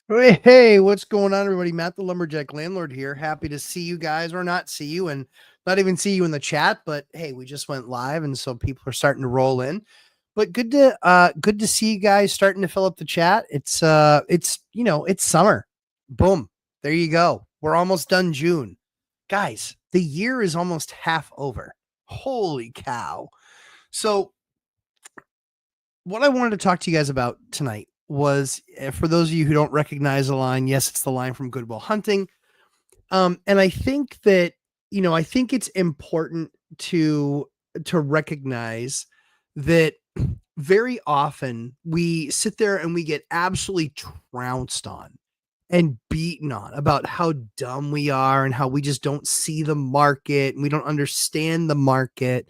Hey, what's going on, everybody? Matt the Lumberjack Landlord here. Happy to see you guys, or not see you, and not even see you in the chat. But hey, we just went live, and so people are starting to roll in. But good to see you guys starting to fill up the chat. It's summer. Boom, there you go. We're almost done June, guys. The year is almost half over. Holy cow! So what I wanted to talk to you guys about tonight was, for those of you who don't recognize the line, yes, it's the line from Good Will Hunting. And I think that, I think it's important to recognize that very often we sit there and we get absolutely trounced on and beaten on about how dumb we are and how we just don't see the market and we don't understand the market.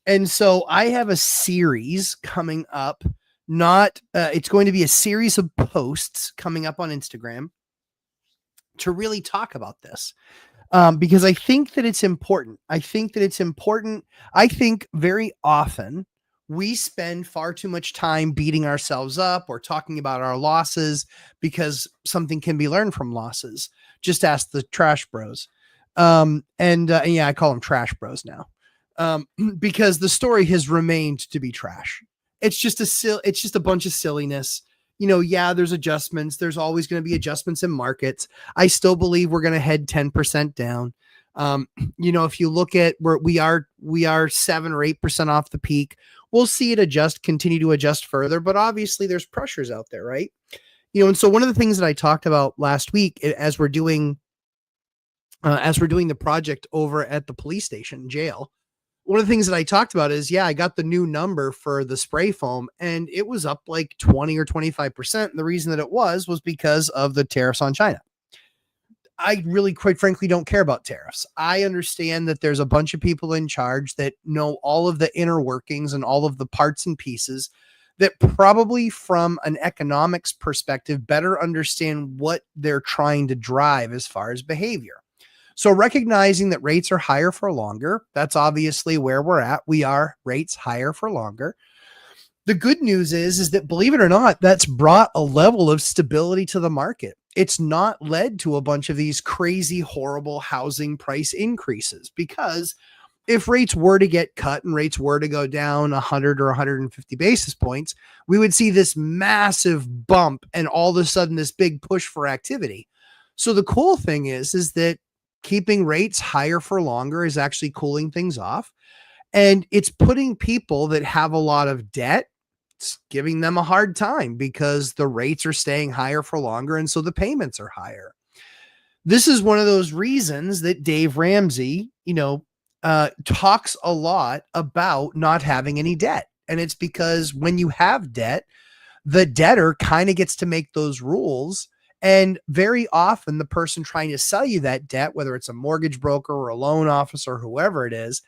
And so I have a series coming up. Not, it's going to be a series of posts coming up on Instagram to really talk about this, because I think that it's important. I think very often we spend far too much time beating ourselves up or talking about our losses because something can be learned from losses. Just ask the trash bros. Yeah, I call them trash bros now, because the story has remained to be trash. It's just a bunch of silliness. Yeah, there's adjustments. There's always going to be adjustments in markets. I still believe we're going to head 10% down. If you look at where we are 7 or 8% off the peak. We'll see it continue to adjust further, but obviously there's pressures out there, right? And so one of the things that I talked about last week, as we're doing the project over at the police station jail, one of the things that I talked about is, I got the new number for the spray foam and it was up like 20 or 25%. And the reason that it was because of the tariffs on China. I really, quite frankly, don't care about tariffs. I understand that there's a bunch of people in charge that know all of the inner workings and all of the parts and pieces that probably from an economics perspective better understand what they're trying to drive as far as behavior. So recognizing that rates are higher for longer, that's obviously where we're at. We are rates higher for longer. The good news is that, believe it or not, that's brought a level of stability to the market. It's not led to a bunch of these crazy, horrible housing price increases, because if rates were to get cut and rates were to go down 100 or 150 basis points, we would see this massive bump and all of a sudden this big push for activity. So the cool thing is that keeping rates higher for longer is actually cooling things off. And it's putting people that have a lot of debt, it's giving them a hard time because the rates are staying higher for longer. And so the payments are higher. This is one of those reasons that Dave Ramsey, talks a lot about not having any debt. And it's because when you have debt, the debtor kind of gets to make those rules. And very often the person trying to sell you that debt, whether it's a mortgage broker or a loan officer, whoever it is,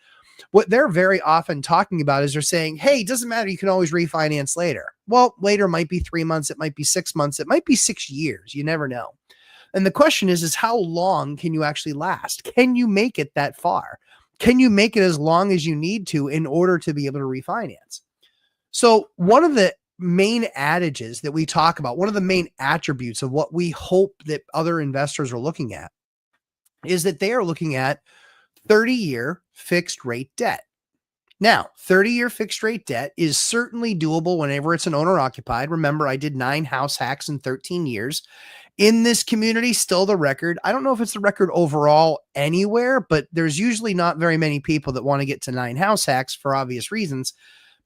what they're very often talking about is they're saying, hey, it doesn't matter. You can always refinance later. Well, later might be 3 months. It might be 6 months. It might be 6 years. You never know. And the question is how long can you actually last? Can you make it that far? Can you make it as long as you need to in order to be able to refinance? So one of the main adages that we talk about, one of the main attributes of what we hope that other investors are looking at, is that they are looking at 30-year fixed rate debt. Now, 30-year fixed rate debt is certainly doable whenever it's an owner occupied. Remember, I did 9 house hacks in 13 years. In this community, still the record. I don't know if it's the record overall anywhere, but there's usually not very many people that want to get to 9 house hacks for obvious reasons.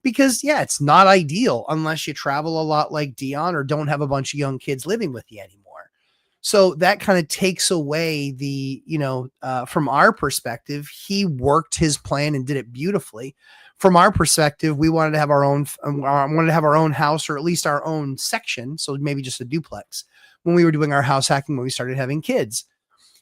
Because, it's not ideal unless you travel a lot like Dion or don't have a bunch of young kids living with you anymore. So that kind of takes away the, from our perspective, he worked his plan and did it beautifully. From our perspective, we wanted to have our own house, or at least our own section. So maybe just a duplex when we were doing our house hacking, when we started having kids.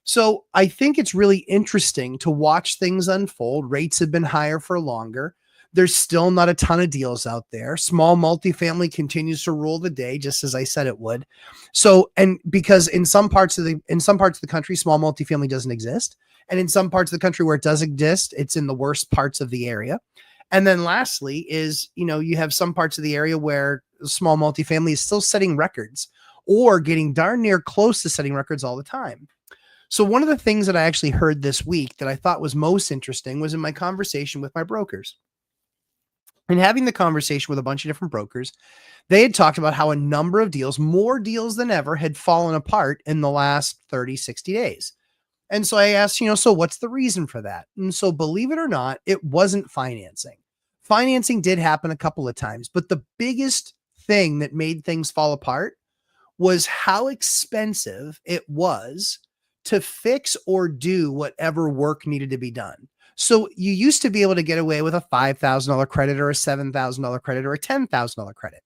So I think it's really interesting to watch things unfold. Rates have been higher for longer. There's still not a ton of deals out there. Small multifamily continues to rule the day, just as I said it would. So, and because in some parts of the country, small multifamily doesn't exist. And in some parts of the country where it does exist, it's in the worst parts of the area. And then lastly is, you have some parts of the area where small multifamily is still setting records or getting darn near close to setting records all the time. So one of the things that I actually heard this week that I thought was most interesting was in my conversation with my brokers. And having the conversation with a bunch of different brokers, they had talked about how a number of deals, more deals than ever, had fallen apart in the last 30, 60 days. And so I asked, so what's the reason for that? And so believe it or not, it wasn't financing. Financing did happen a couple of times, but the biggest thing that made things fall apart was how expensive it was to fix or do whatever work needed to be done. So you used to be able to get away with a $5,000 credit or a $7,000 credit or a $10,000 credit.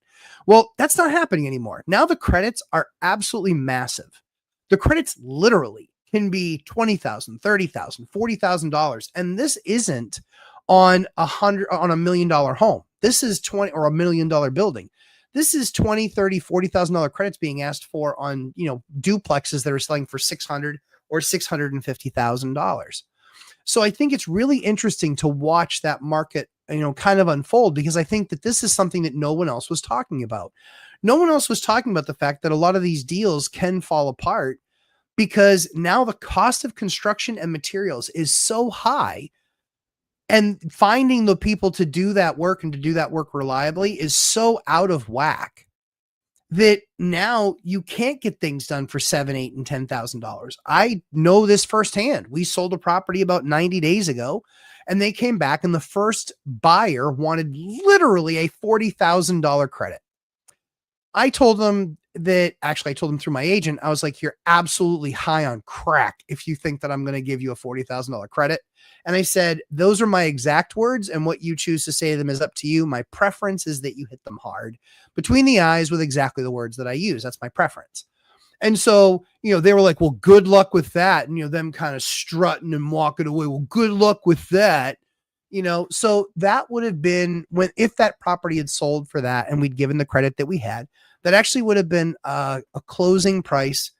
Well, that's not happening anymore. Now the credits are absolutely massive. The credits literally can be $20,000, $30,000, $40,000. And this isn't on $1 million home. This is 20 or $1 million building. This is 20, 30, $40,000 credits being asked for on, duplexes that are selling for $600 or $650,000. So I think it's really interesting to watch that market, kind of unfold, because I think that this is something that no one else was talking about. No one else was talking about the fact that a lot of these deals can fall apart because now the cost of construction and materials is so high, and finding the people to do that work and to do that work reliably is so out of whack that now you can't get things done for $7,000, $8,000, and $10,000. I know this firsthand. We sold a property about 90 days ago, and they came back, and the first buyer wanted literally a $40,000 credit. I told them through my agent, I was like, you're absolutely high on crack if you think that I'm going to give you a $40,000 credit. And I said, those are my exact words, and what you choose to say to them is up to you. My preference is that you hit them hard between the eyes with exactly the words that I use. That's my preference. And so, they were like, well, good luck with that. And, them kind of strutting and walking away. Well, good luck with that. So that would have been if that property had sold for that and we'd given the credit that we had, that actually would have been a closing price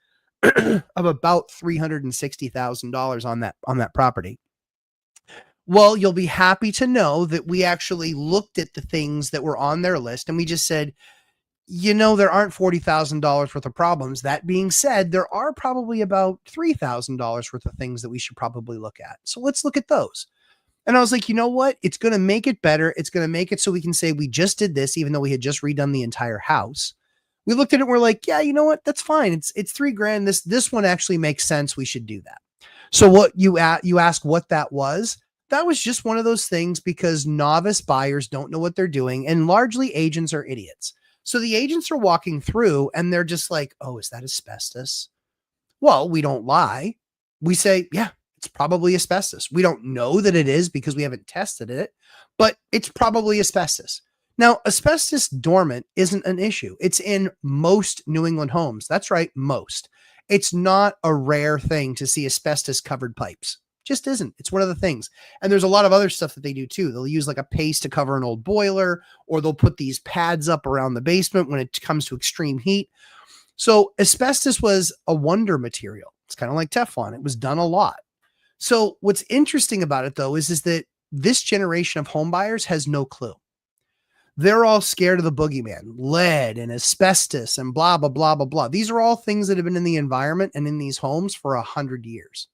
of about $360,000 on that property. Well, you'll be happy to know that we actually looked at the things that were on their list, and we just said, there aren't $40,000 worth of problems. That being said, there are probably about $3,000 worth of things that we should probably look at. So let's look at those. And I was like, you know what? It's going to make it better. It's going to make it so we can say we just did this, even though we had just redone the entire house. We looked at it and we're like, yeah, you know what? That's fine. It's $3,000. This one actually makes sense. We should do that. So what you ask what that was just one of those things, because novice buyers don't know what they're doing, and largely agents are idiots. So the agents are walking through and they're just like, oh, is that asbestos? Well, we don't lie. We say, yeah, it's probably asbestos. We don't know that it is because we haven't tested it, but it's probably asbestos. Now, asbestos dormant isn't an issue. It's in most New England homes. That's right, most. It's not a rare thing to see asbestos covered pipes. Just isn't. It's one of the things. And there's a lot of other stuff that they do too. They'll use like a paste to cover an old boiler, or they'll put these pads up around the basement when it comes to extreme heat. So asbestos was a wonder material. It's kind of like Teflon. It was done a lot. So what's interesting about it though is that this generation of home buyers has no clue. They're all scared of the boogeyman, lead and asbestos and blah, blah, blah, blah, blah. These are all things that have been in the environment and in these homes for 100 years.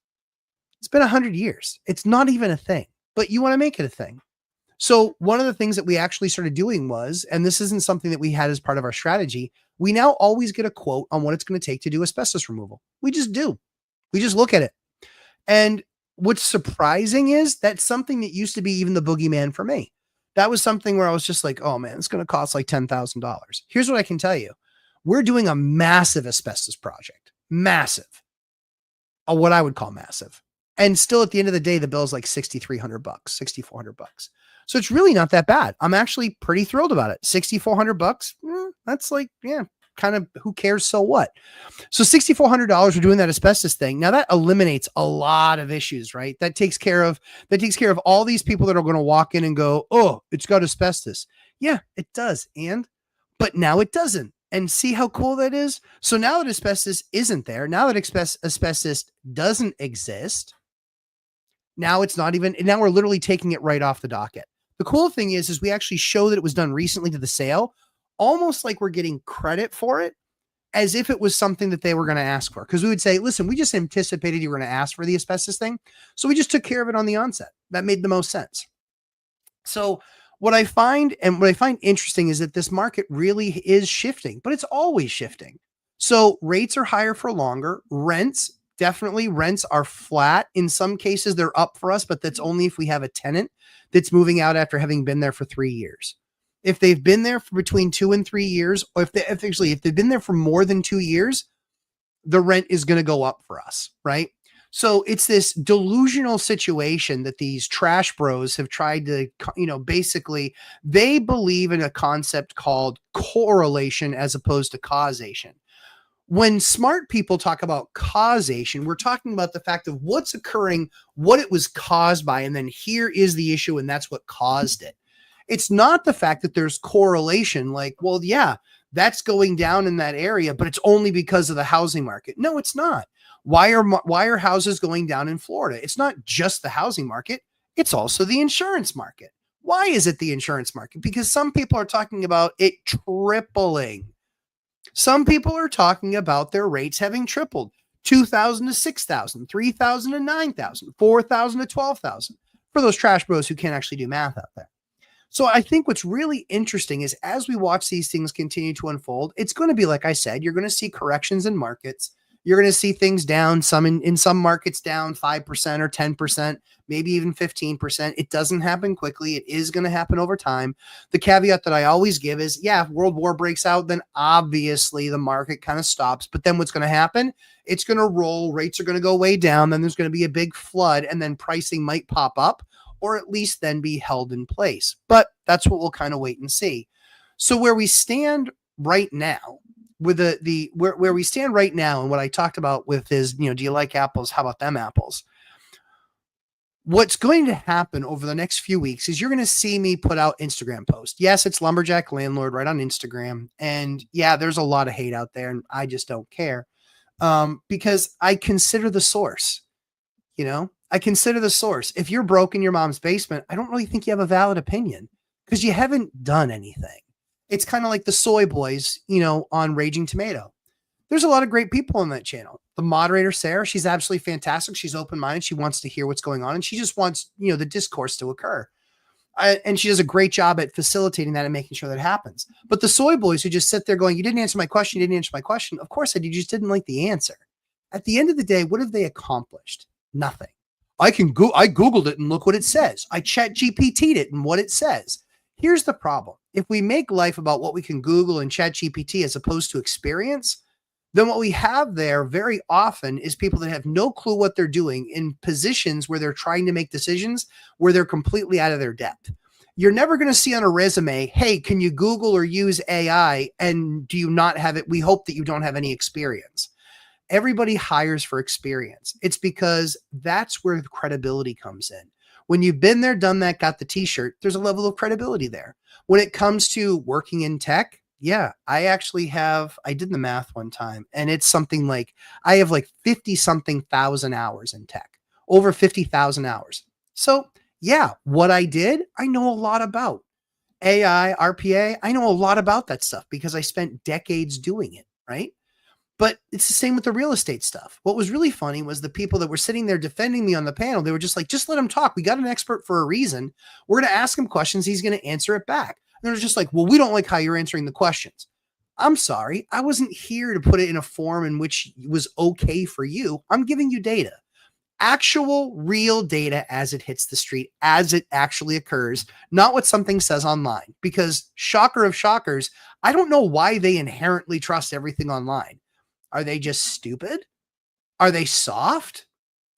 It's been 100 years. It's not even a thing, but you want to make it a thing. So one of the things that we actually started doing was, and this isn't something that we had as part of our strategy, we now always get a quote on what it's going to take to do asbestos removal. We just do. We just look at it. And what's surprising is that's something that used to be even the boogeyman for me. That was something where I was just like, oh man, it's going to cost like $10,000. Here's what I can tell you. We're doing a massive asbestos project. Massive. What I would call massive. And still at the end of the day, the bill is like $6,300, $6,400. So it's really not that bad. I'm actually pretty thrilled about it. $6,400. That's like, yeah, kind of who cares? So what? So $6,400, we're doing that asbestos thing. Now that eliminates a lot of issues, right? That takes care of all these people that are going to walk in and go, oh, it's got asbestos. Yeah, it does. But now it doesn't. And see how cool that is? So now that asbestos isn't there, now that asbestos doesn't exist, now we're literally taking it right off the docket. The cool thing is we actually show that it was done recently to the sale, almost like we're getting credit for it. as if it was something that they were going to ask for. Because we would say, listen, we just anticipated you were going to ask for the asbestos thing. So we just took care of it on the onset. That made the most sense. So what I find interesting is that this market really is shifting, but it's always shifting. So rates are higher for longer. Rents are flat. In some cases, they're up for us, but that's only if we have a tenant that's moving out after having been there for 3 years. If they've been there for between 2 and 3 years, or if they've been there for more than 2 years, the rent is going to go up for us, right? So it's this delusional situation that these trash bros have tried to, basically they believe in a concept called correlation as opposed to causation. When smart people talk about causation, we're talking about the fact of what's occurring, what it was caused by, and then here is the issue, and that's what caused it. It's not the fact that there's correlation, like, well, yeah, that's going down in that area, but it's only because of the housing market. No, it's not. Why are houses going down in Florida? It's not just the housing market. It's also the insurance market. Why is it the insurance market? Because some people are talking about it tripling. Some people are talking about their rates having tripled, 2,000 to 6,000, 3,000 to 9,000, 4,000 to 12,000 for those trash bros who can't actually do math out there. So I think what's really interesting is as we watch these things continue to unfold, it's going to be, like I said, you're going to see corrections in markets. You're going to see things down, some in some markets down 5% or 10%, maybe even 15%. It doesn't happen quickly. It is going to happen over time. The caveat that I always give is, yeah, if World War breaks out, then obviously the market kind of stops. But then what's going to happen? It's going to roll. Rates are going to go way down. Then there's going to be a big flood, and then pricing might pop up, or at least then be held in place. But that's what we'll kind of wait and see. So where we stand right now, with where we stand right now, and what I talked about with is, do you like apples? How about them apples? What's going to happen over the next few weeks is you're going to see me put out Instagram posts. Yes, it's Lumberjack Landlord right on Instagram. And yeah, there's a lot of hate out there, and I just don't care because I consider the source, I consider the source. If you're broke in your mom's basement, I don't really think you have a valid opinion because you haven't done anything. It's kind of like the soy boys, on Raging Tomato. There's a lot of great people on that channel. The moderator, Sarah, she's absolutely fantastic. She's open-minded. She wants to hear what's going on, and she just wants, the discourse to occur. And she does a great job at facilitating that and making sure that happens. But the soy boys who just sit there going, you didn't answer my question. You didn't answer my question. Of course I did. You just didn't like the answer. At the end of the day, what have they accomplished? Nothing. I Googled it and look what it says. I chat GPT'd it and what it says. Here's the problem. If we make life about what we can Google and chat GPT as opposed to experience, then what we have there very often is people that have no clue what they're doing in positions where they're trying to make decisions where they're completely out of their depth. You're never going to see on a resume, hey, can you Google or use AI? And do you not have it? We hope that you don't have any experience. Everybody hires for experience. It's because that's where the credibility comes in. When you've been there, done that, got the t-shirt, there's a level of credibility there. When it comes to working in tech, yeah, I did the math one time, and it's something like, I have like 50 something thousand hours in tech, over 50,000 hours. So yeah, what I did, I know a lot about. AI, RPA, I know a lot about that stuff because I spent decades doing it, right? But it's the same with the real estate stuff. What was really funny was the people that were sitting there defending me on the panel. They were just like, just let him talk. We got an expert for a reason. We're going to ask him questions. He's going to answer it back. And they're just like, well, we don't like how you're answering the questions. I'm sorry. I wasn't here to put it in a form in which it was okay for you. I'm giving you data, actual real data as it hits the street, as it actually occurs, not what something says online. Because shocker of shockers, I don't know why they inherently trust everything online. Are they just stupid? Are they soft?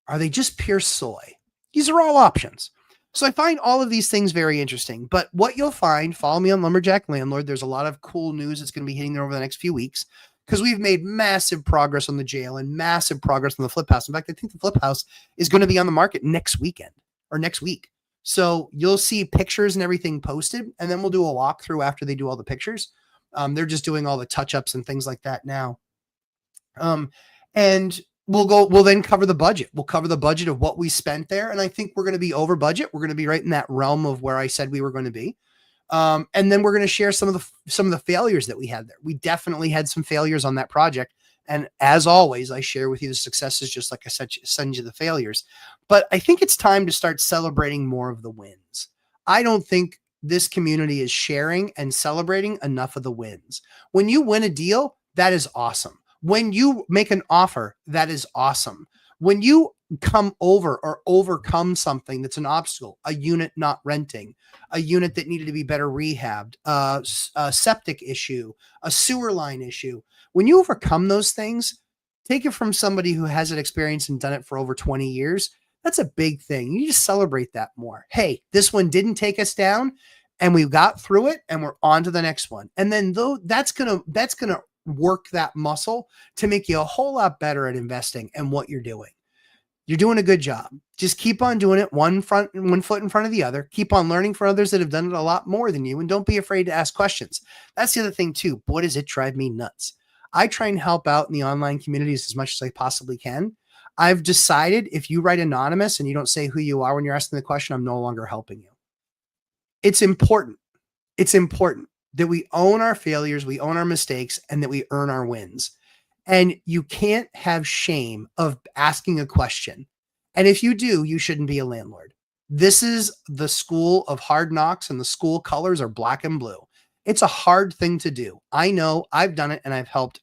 Are they just pure soy? These are all options. So I find all of these things very interesting. But what you'll find, follow me on Lumberjack Landlord. There's a lot of cool news that's going to be hitting there over the next few weeks because we've made massive progress on the jail and massive progress on the flip house. In fact, I think the flip house is going to be on the market next weekend or next week. So you'll see pictures and everything posted, and then we'll do a walkthrough after they do all the pictures. They're just doing all the touch-ups and things like that now. And we'll then cover the budget. We'll cover the budget of what we spent there. And I think we're going to be over budget. We're going to be right in that realm of where I said we were going to be. And then we're going to share some of the failures that we had there. We definitely had some failures on that project. And as always, I share with you the successes, just like I said, send you the failures. But I think it's time to start celebrating more of the wins. I don't think this community is sharing and celebrating enough of the wins. When you win a deal, that is awesome. When you make an offer, that is awesome. When you come over or overcome something that's an obstacle, a unit not renting, a unit that needed to be better rehabbed, a septic issue, a sewer line issue. When you overcome those things, take it from somebody who has an experience and done it for over 20 years. That's a big thing. You just celebrate that more. Hey, this one didn't take us down and we got through it and we're on to the next one. And then though that's going to work that muscle to make you a whole lot better at investing and what you're doing. You're doing a good job. Just keep on doing it one foot in front of the other. Keep on learning from others that have done it a lot more than you, and don't be afraid to ask questions. That's the other thing too. Boy, does it drive me nuts. I try and help out in the online communities as much as I possibly can. I've decided if you write anonymous and you don't say who you are when you're asking the question, I'm no longer helping you. It's important. It's important that we own our failures, we own our mistakes, and that we earn our wins. And you can't have shame of asking a question. And if you do, you shouldn't be a landlord. This is the school of hard knocks, and the school colors are black and blue. It's a hard thing to do. I know, I've done it, and I've helped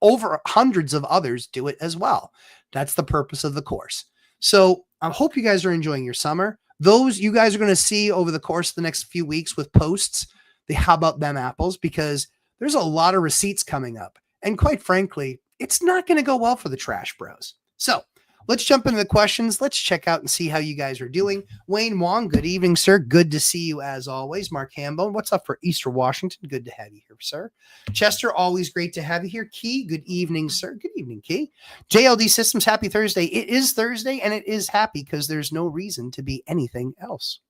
over hundreds of others do it as well. That's the purpose of the course. So I hope you guys are enjoying your summer. Those you guys are going to see over the course of the next few weeks with posts, the How About Them Apples, because there's a lot of receipts coming up. And quite frankly, it's not going to go well for the Trash Bros. So let's jump into the questions. Let's check out and see how you guys are doing. Wayne Wong, good evening, sir. Good to see you as always. Mark Hambone, what's up for Easter Washington? Good to have you here, sir. Chester, always great to have you here. Key, good evening, sir. Good evening, Key. JLD Systems, happy Thursday. It is Thursday, and it is happy because there's no reason to be anything else.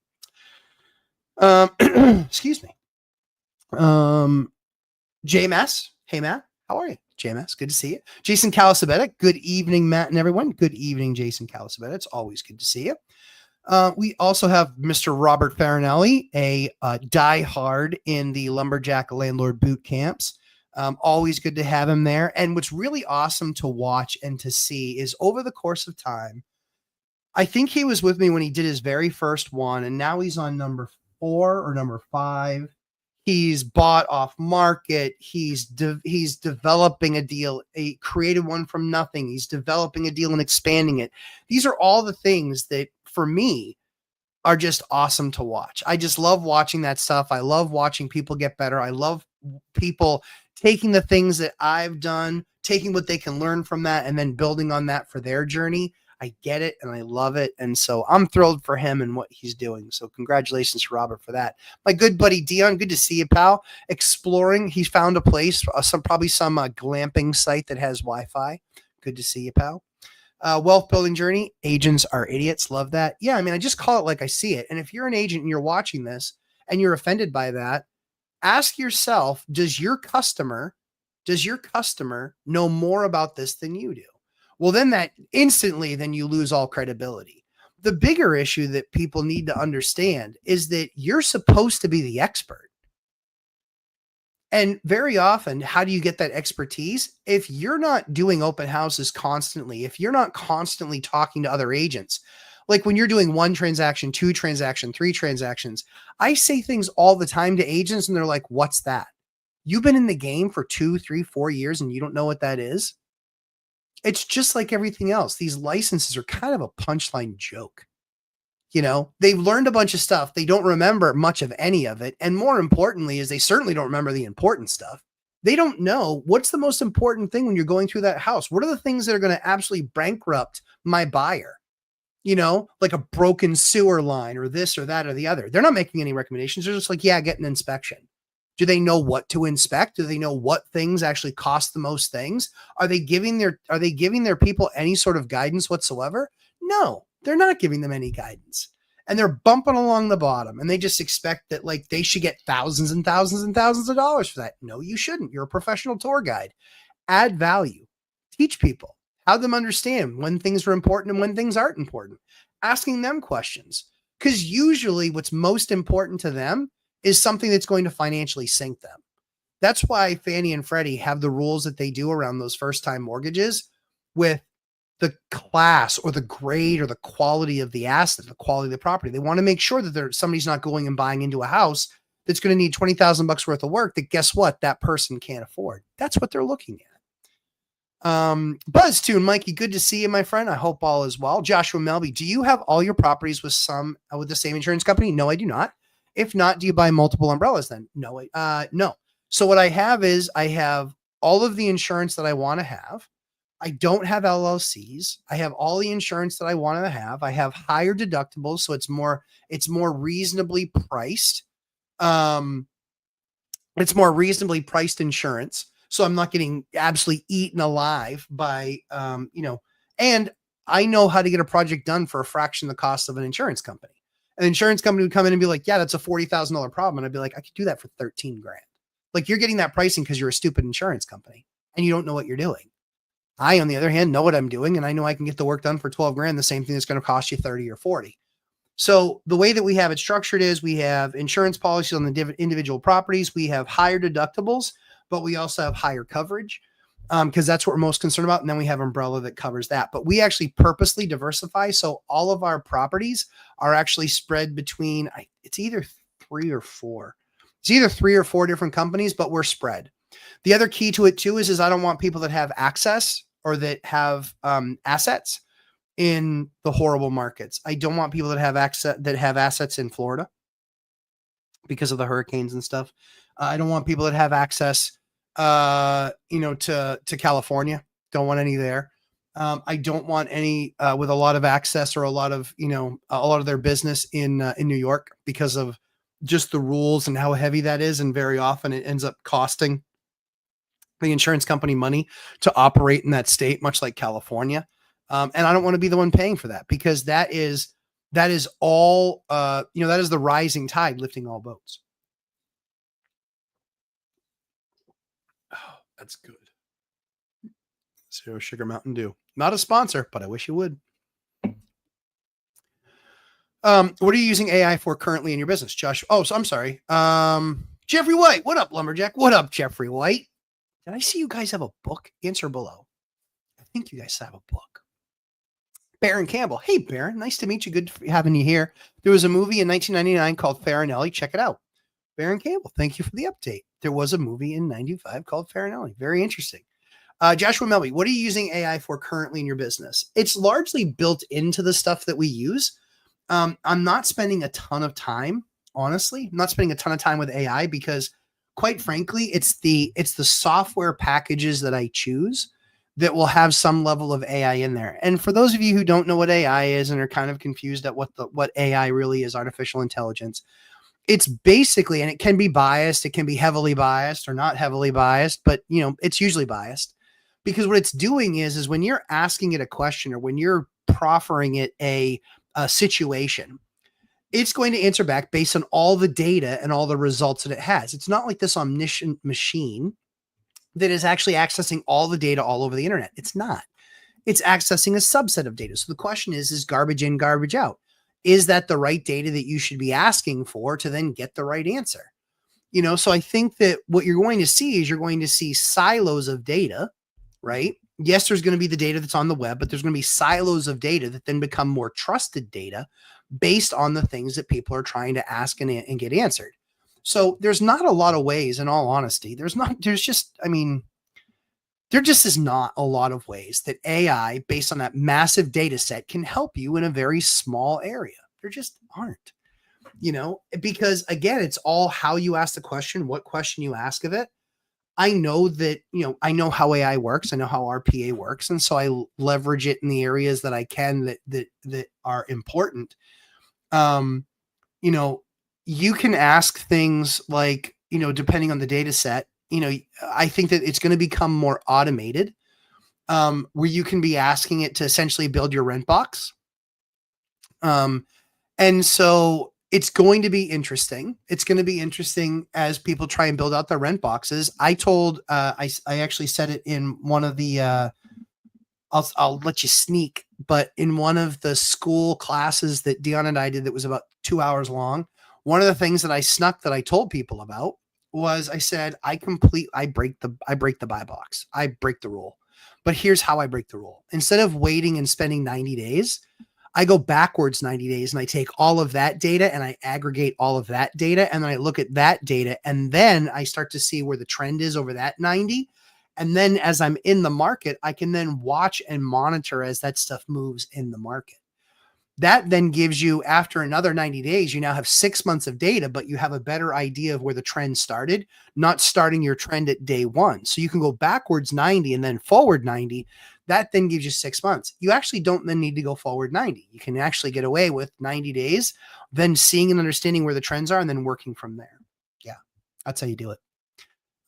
Excuse me. JMS, hey, Matt. How are you? JMS, good to see you. Jason Calasabetta, good evening, Matt and everyone. Good evening, Jason Calasabetta. It's always good to see you. We also have Mr. Robert Farinelli, a diehard in the Lumberjack Landlord boot camps. Always good to have him there. And what's really awesome to watch and to see is over the course of time, I think he was with me when he did his very first one, and now he's on number 4 or number 5. He's bought off market. He's developing a deal. He created one from nothing. He's developing a deal and expanding it. These are all the things that, for me, are just awesome to watch. I just love watching that stuff. I love watching people get better. I love people taking the things that I've done, taking what they can learn from that, and then building on that for their journey. I get it and I love it. And so I'm thrilled for him and what he's doing. So congratulations to Robert for that. My good buddy Dion, good to see you, pal. Exploring. He's found a place, probably some glamping site that has Wi-Fi. Good to see you, pal. Wealth building journey. Agents are idiots. Love that. Yeah. I mean, I just call it like I see it. And if you're an agent and you're watching this and you're offended by that, ask yourself, does your customer know more about this than you do? Well, then that instantly, then you lose all credibility. The bigger issue that people need to understand is that you're supposed to be the expert. And very often, how do you get that expertise? If you're not doing open houses constantly, if you're not constantly talking to other agents, like when you're doing 1 transaction, 2 transaction, 3 transactions, I say things all the time to agents and they're like, what's that? You've been in the game for 2, 3, 4 years and you don't know what that is? It's just like everything else. These licenses are kind of a punchline joke. You know, they've learned a bunch of stuff. They don't remember much of any of it. And more importantly is they certainly don't remember the important stuff. They don't know what's the most important thing when you're going through that house. What are the things that are going to absolutely bankrupt my buyer? You know, like a broken sewer line or this or that or the other. They're not making any recommendations. They're just like, yeah, get an inspection. Do they know what to inspect? Do they know what things actually cost the most things? Are they giving their people any sort of guidance whatsoever? No, they're not giving them any guidance. And they're bumping along the bottom and they just expect that like they should get thousands and thousands and thousands of dollars for that. No, you shouldn't. You're a professional tour guide. Add value. Teach people. Have them understand when things are important and when things aren't important. Asking them questions. Because usually what's most important to them is something that's going to financially sink them. That's why Fannie and Freddie have the rules that they do around those first-time mortgages with the class or the grade or the quality of the asset, the quality of the property. They want to make sure that somebody's not going and buying into a house that's going to need $20,000 worth of work that, guess what, that person can't afford. That's what they're looking at. Buzz Tune, Mikey, good to see you, my friend. I hope all is well. Joshua Melby, do you have all your properties with the same insurance company? No, I do not. If not, do you buy multiple umbrellas then? No, no. So what I have is I have all of the insurance that I want to have. I don't have LLCs. I have all the insurance that I want to have. I have higher deductibles, so it's more reasonably priced. It's more reasonably priced insurance. So I'm not getting absolutely eaten alive by, and I know how to get a project done for a fraction of the cost of an insurance company. An insurance company would come in and be like, yeah, that's a $40,000 problem. And I'd be like, I could do that for 13 grand. Like, you're getting that pricing because you're a stupid insurance company and you don't know what you're doing. I, on the other hand, know what I'm doing, and I know I can get the work done for 12 grand, the same thing that's going to cost you 30 or 40. So the way that we have it structured is we have insurance policies on the individual properties. We have higher deductibles, but we also have higher coverage because that's what we're most concerned about. And then we have umbrella that covers that. But we actually purposely diversify. So all of our properties are actually spread between, it's either 3 or 4. It's either 3 or 4 different companies, but we're spread. The other key to it too is I don't want people that have access or that have assets in the horrible markets. I don't want people that have assets in Florida because of the hurricanes and stuff. I don't want people that have access, to California. Don't want any there. I don't want any with a lot of access or a lot of their business in New York because of just the rules and how heavy that is. And very often it ends up costing the insurance company money to operate in that state, much like California. And I don't want to be the one paying for that because that is all, that is the rising tide lifting all boats. Oh, that's good. Zero Sugar Mountain Dew. Not a sponsor, but I wish you would. What are you using AI for currently in your business, Josh? Oh, so I'm sorry. Jeffrey White. What up, Lumberjack? What up, Jeffrey White? Did I see you guys have a book? Answer below. I think you guys have a book. Baron Campbell. Hey, Baron. Nice to meet you. Good having you here. There was a movie in 1999 called Farinelli. Check it out. Baron Campbell, thank you for the update. There was a movie in 95 called Farinelli. Very interesting. Joshua Melby, what are you using AI for currently in your business? It's largely built into the stuff that we use. I'm not spending a ton of time, honestly. I'm not spending a ton of time with AI because, quite frankly, it's the software packages that I choose that will have some level of AI in there. And for those of you who don't know what AI is and are kind of confused at what AI really is, artificial intelligence, it's basically, and it can be biased, it can be heavily biased or not heavily biased, but it's usually biased because what it's doing is when you're asking it a question or when you're proffering it a situation, it's going to answer back based on all the data and all the results that it has. It's not like this omniscient machine that is actually accessing all the data all over the internet. It's not. It's accessing a subset of data. So the question is garbage in, garbage out? Is that the right data that you should be asking for to then get the right answer? So I think that what you're going to see is you're going to see silos of data, right? Yes, there's going to be the data that's on the web, but there's going to be silos of data that then become more trusted data based on the things that people are trying to ask and get answered. So there's not a lot of ways, in all honesty, there just is not a lot of ways that AI based on that massive data set can help you in a very small area. There just aren't, because again, it's all how you ask the question, what question you ask of it. I know that, I know how AI works. I know how RPA works. And so I leverage it in the areas that I can that are important. You can ask things like, depending on the data set, I think that it's going to become more automated, where you can be asking it to essentially build your rent box. And so it's going to be interesting. It's going to be interesting as people try and build out their rent boxes. I told, I actually said it in one of the, I'll let you sneak, but in one of the school classes that Dion and I did that was about 2 hours long, One of the things that I snuck that I told people about was I said, I break the buy box. I break the rule. But here's how I break the rule. Instead of waiting and spending 90 days, I go backwards 90 days and I take all of that data and I aggregate all of that data. And then I look at that data and then I start to see where the trend is over that 90. And then as I'm in the market, I can then watch and monitor as that stuff moves in the market. That then gives you, after another 90 days, you now have 6 months of data, but you have a better idea of where the trend started, not starting your trend at day one. So you can go backwards 90 and then forward 90. That then gives you 6 months. You actually don't then need to go forward 90. You can actually get away with 90 days, then seeing and understanding where the trends are and then working from there. Yeah, that's how you do it.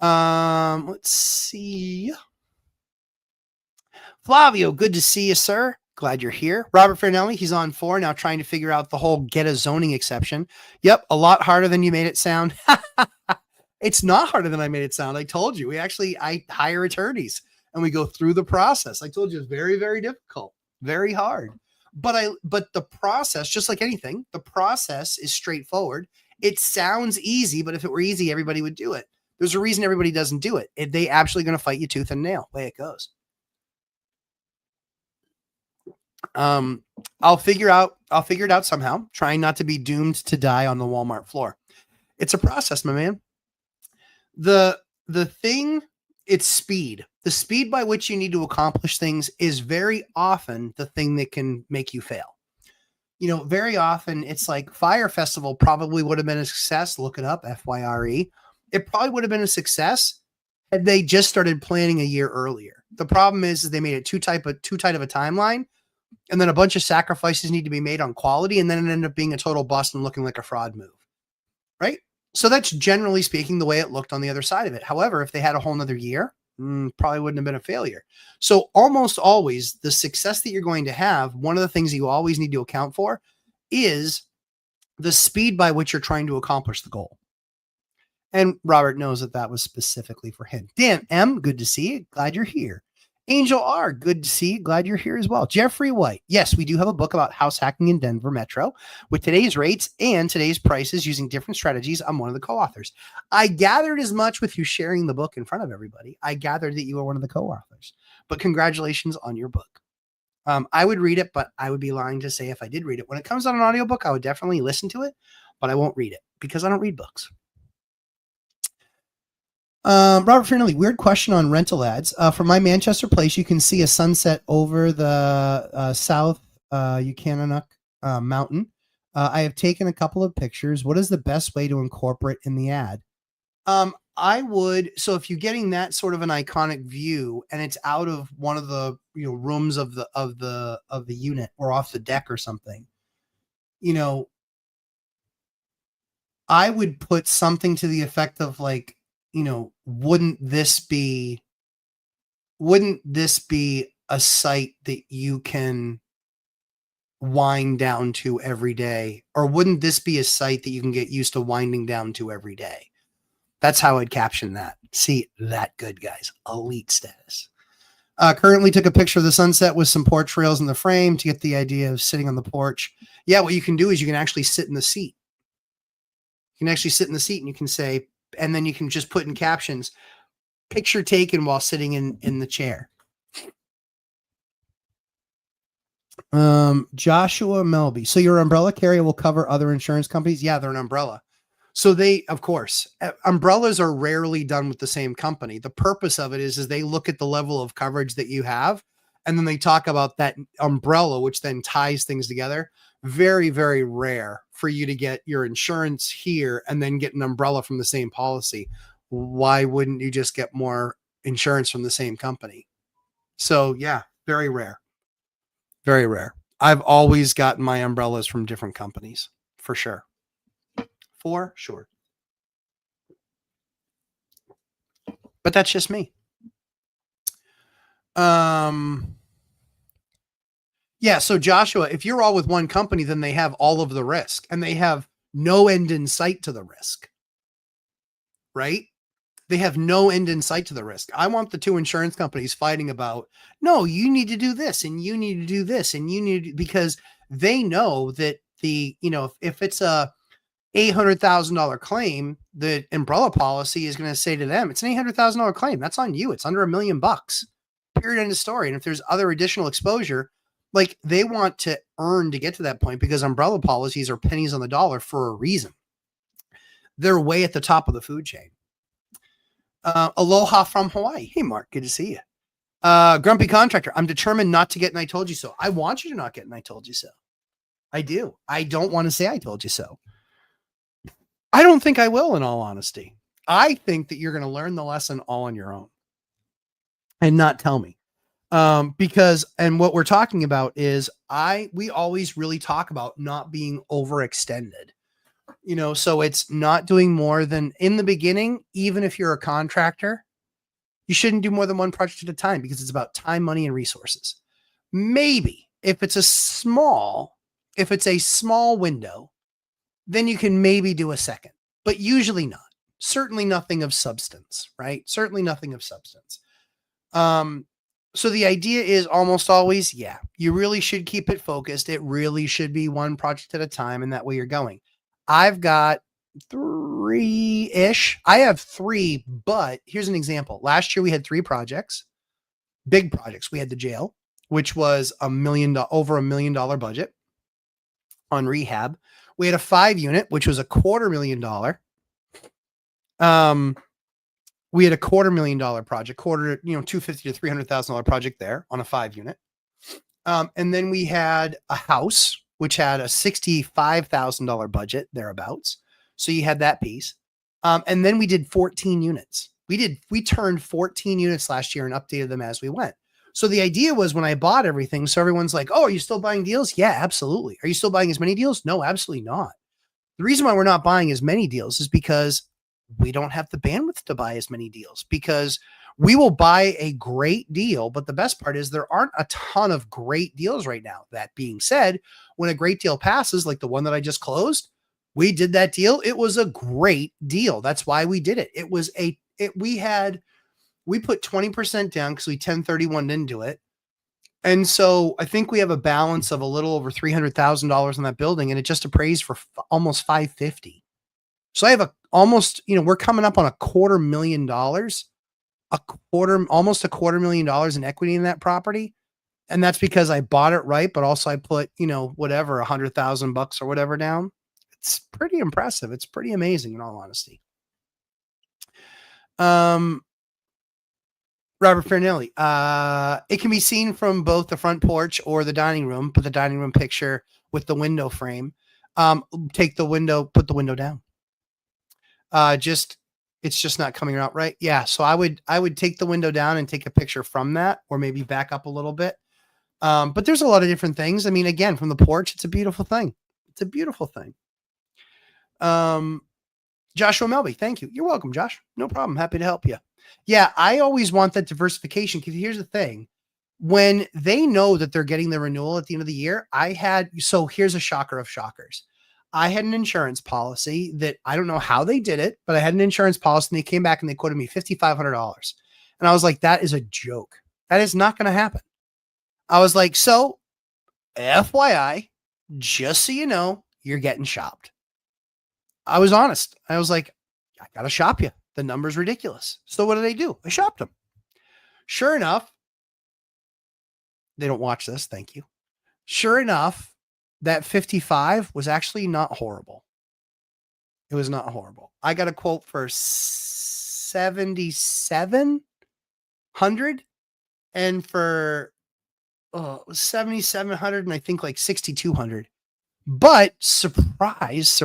Let's see. Flavio, good to see you, sir. Glad you're here. Robert Fernelli, he's on 4 now, trying to figure out the whole get a zoning exception. Yep, a lot harder than you made it sound. It's not harder than I made it sound. I told you. I hire attorneys and we go through the process. I told you it's very, very difficult, very hard. But the process, just like anything, the process is straightforward. It sounds easy, but if it were easy, everybody would do it. There's a reason everybody doesn't do it. They absolutely going to fight you tooth and nail. Way it goes. I'll figure it out somehow, trying not to be doomed to die on the Walmart floor. It's a process, my man. The thing, it's speed. The speed by which you need to accomplish things is very often the thing that can make you fail. You know, very often it's like Fire Festival probably would have been a success. Look it up, FYRE. It probably would have been a success had they just started planning a year earlier. The problem is they made it too tight of a timeline. And then a bunch of sacrifices need to be made on quality. And then it ended up being a total bust and looking like a fraud move. Right? So that's generally speaking the way it looked on the other side of it. However, if they had a whole nother year, probably wouldn't have been a failure. So almost always the success that you're going to have, one of the things you always need to account for is the speed by which you're trying to accomplish the goal. And Robert knows that was specifically for him. Dan M, good to see you. Glad you're here. Angel R, good to see you. Glad you're here as well. Jeffrey White. Yes, we do have a book about house hacking in Denver Metro with today's rates and today's prices using different strategies. I'm one of the co-authors. I gathered as much with you sharing the book in front of everybody. I gathered that you were one of the co-authors, but congratulations on your book. I would read it, but I would be lying to say if I did read it. When it comes on an audiobook, I would definitely listen to it, but I won't read it because I don't read books. Robert Fernley, weird question on rental ads. From my Manchester place, you can see a sunset over the South Ucanonock Mountain. I have taken a couple of pictures. What is the best way to incorporate in the ad? I would. So if you're getting that sort of an iconic view, and it's out of one of the rooms of the unit or off the deck or something, I would put something to the effect of like, wouldn't this be a site that you can wind down to every day? Or wouldn't this be a site that you can get used to winding down to every day? That's how I'd caption that. See, that good, guys. Elite status. Currently took a picture of the sunset with some porch rails in the frame to get the idea of sitting on the porch. Yeah, what you can do is you can actually sit in the seat. You can actually sit in the seat and you can say, and then you can just put in captions, picture taken while sitting in the chair. Joshua Melby. So your umbrella carrier will cover other insurance companies? Yeah, they're an umbrella. So of course, umbrellas are rarely done with the same company. The purpose of it is they look at the level of coverage that you have, and then they talk about that umbrella, which then ties things together. Very, very rare for you to get your insurance here and then get an umbrella from the same policy. Why wouldn't you just get more insurance from the same company? So yeah, very rare. Very rare. I've always gotten my umbrellas from different companies, for sure. For sure. But that's just me. Yeah, so Joshua, if you're all with one company, then they have all of the risk and they have no end in sight to the risk, right? They have no end in sight to the risk. I want the two insurance companies fighting about, no, you need to do this and you need to do this and you need to, because they know that if it's a $800,000 claim, the umbrella policy is going to say to them, it's an $800,000 claim. That's on you. It's under $1 million. Period. End of story. And if there's other additional exposure, like they want to earn to get to that point because umbrella policies are pennies on the dollar for a reason. They're way at the top of the food chain. Aloha from Hawaii. Hey, Mark, good to see you. Grumpy contractor. I'm determined not to get an I told you so. I want you to not get an I told you so. I do. I don't want to say I told you so. I don't think I will, in all honesty. I think that you're going to learn the lesson all on your own and not tell me. Because, and what we're talking about is we always really talk about not being overextended, you know, so it's not doing more than in the beginning, even if you're a contractor, you shouldn't do more than one project at a time because it's about time, money, and resources. Maybe if it's a small window, then you can maybe do a second, but usually not. Certainly nothing of substance, right? Certainly nothing of substance. So the idea is almost always, yeah, you really should keep it focused. It really should be one project at a time, and that way you're going. I've got 3-ish. I have 3, but here's an example. Last year we had 3 projects, big projects. We had the jail, which was over $1 million budget on rehab. We had a 5-unit, which was $250,000. We had a $250,000 project, $250,000 to $300,000 project there on a 5-unit. And then we had a house, which had a $65,000 budget thereabouts. So you had that piece. And then we did 14 units. We turned 14 units last year and updated them as we went. So the idea was when I bought everything, so everyone's like, oh, are you still buying deals? Yeah, absolutely. Are you still buying as many deals? No, absolutely not. The reason why we're not buying as many deals is because we don't have the bandwidth to buy as many deals, because we will buy a great deal. But the best part is there aren't a ton of great deals right now. That being said, when a great deal passes, like the one that I just closed, we did that deal. It was a great deal. That's why we did it. We put 20% down because we 1031 into it. And so I think we have a balance of a little over $300,000 in that building, and it just appraised for almost $550,000. So I have we're coming up on $250,000, almost $250,000 in equity in that property. And that's because I bought it right, but also I put, whatever, $100,000 or whatever down. It's pretty impressive. It's pretty amazing in all honesty. Robert Fernelli, it can be seen from both the front porch or the dining room, but the dining room picture with the window frame, put the window down. It's just not coming out right. Yeah. So I would take the window down and take a picture from that, or maybe back up a little bit. But there's a lot of different things. I mean, again, from the porch, it's a beautiful thing. It's a beautiful thing. Joshua Melby, thank you. You're welcome, Josh. No problem. Happy to help you. Yeah, I always want that diversification, because here's the thing. When they know that they're getting the renewal at the end of the year, so here's a shocker of shockers. I had an insurance policy that I don't know how they did it, but I had an insurance policy and they came back and they quoted me $5,500. And I was like, that is a joke. That is not going to happen. I was like, so FYI, just so you know, you're getting shopped. I was honest. I was like, I got to shop you. The number's ridiculous. So what did I do? I shopped them. Sure enough, they don't watch this. Thank you. Sure enough, that 55 was actually not horrible. It was not horrible. I got a quote for 7,700 and for 7,700 and I think like 6,200. But surprise,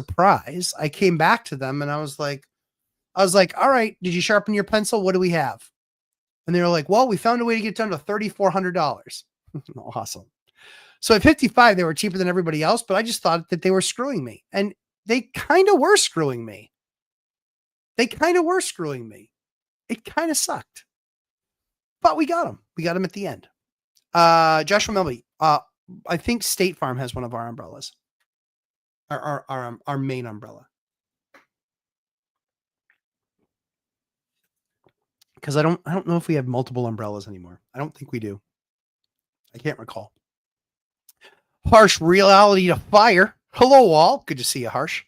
I came back to them and I was like, all right, did you sharpen your pencil? What do we have? And they were like, well, we found a way to get down to $3,400. Awesome. So at 55, they were cheaper than everybody else, but I just thought that they were screwing me. And they kind of were screwing me. It kind of sucked. But we got them. We got them at the end. Joshua Melby, I think State Farm has one of our umbrellas. Our main umbrella. Because I don't know if we have multiple umbrellas anymore. I don't think we do. I can't recall. Harsh reality to fire. Hello, all. Good to see you, Harsh.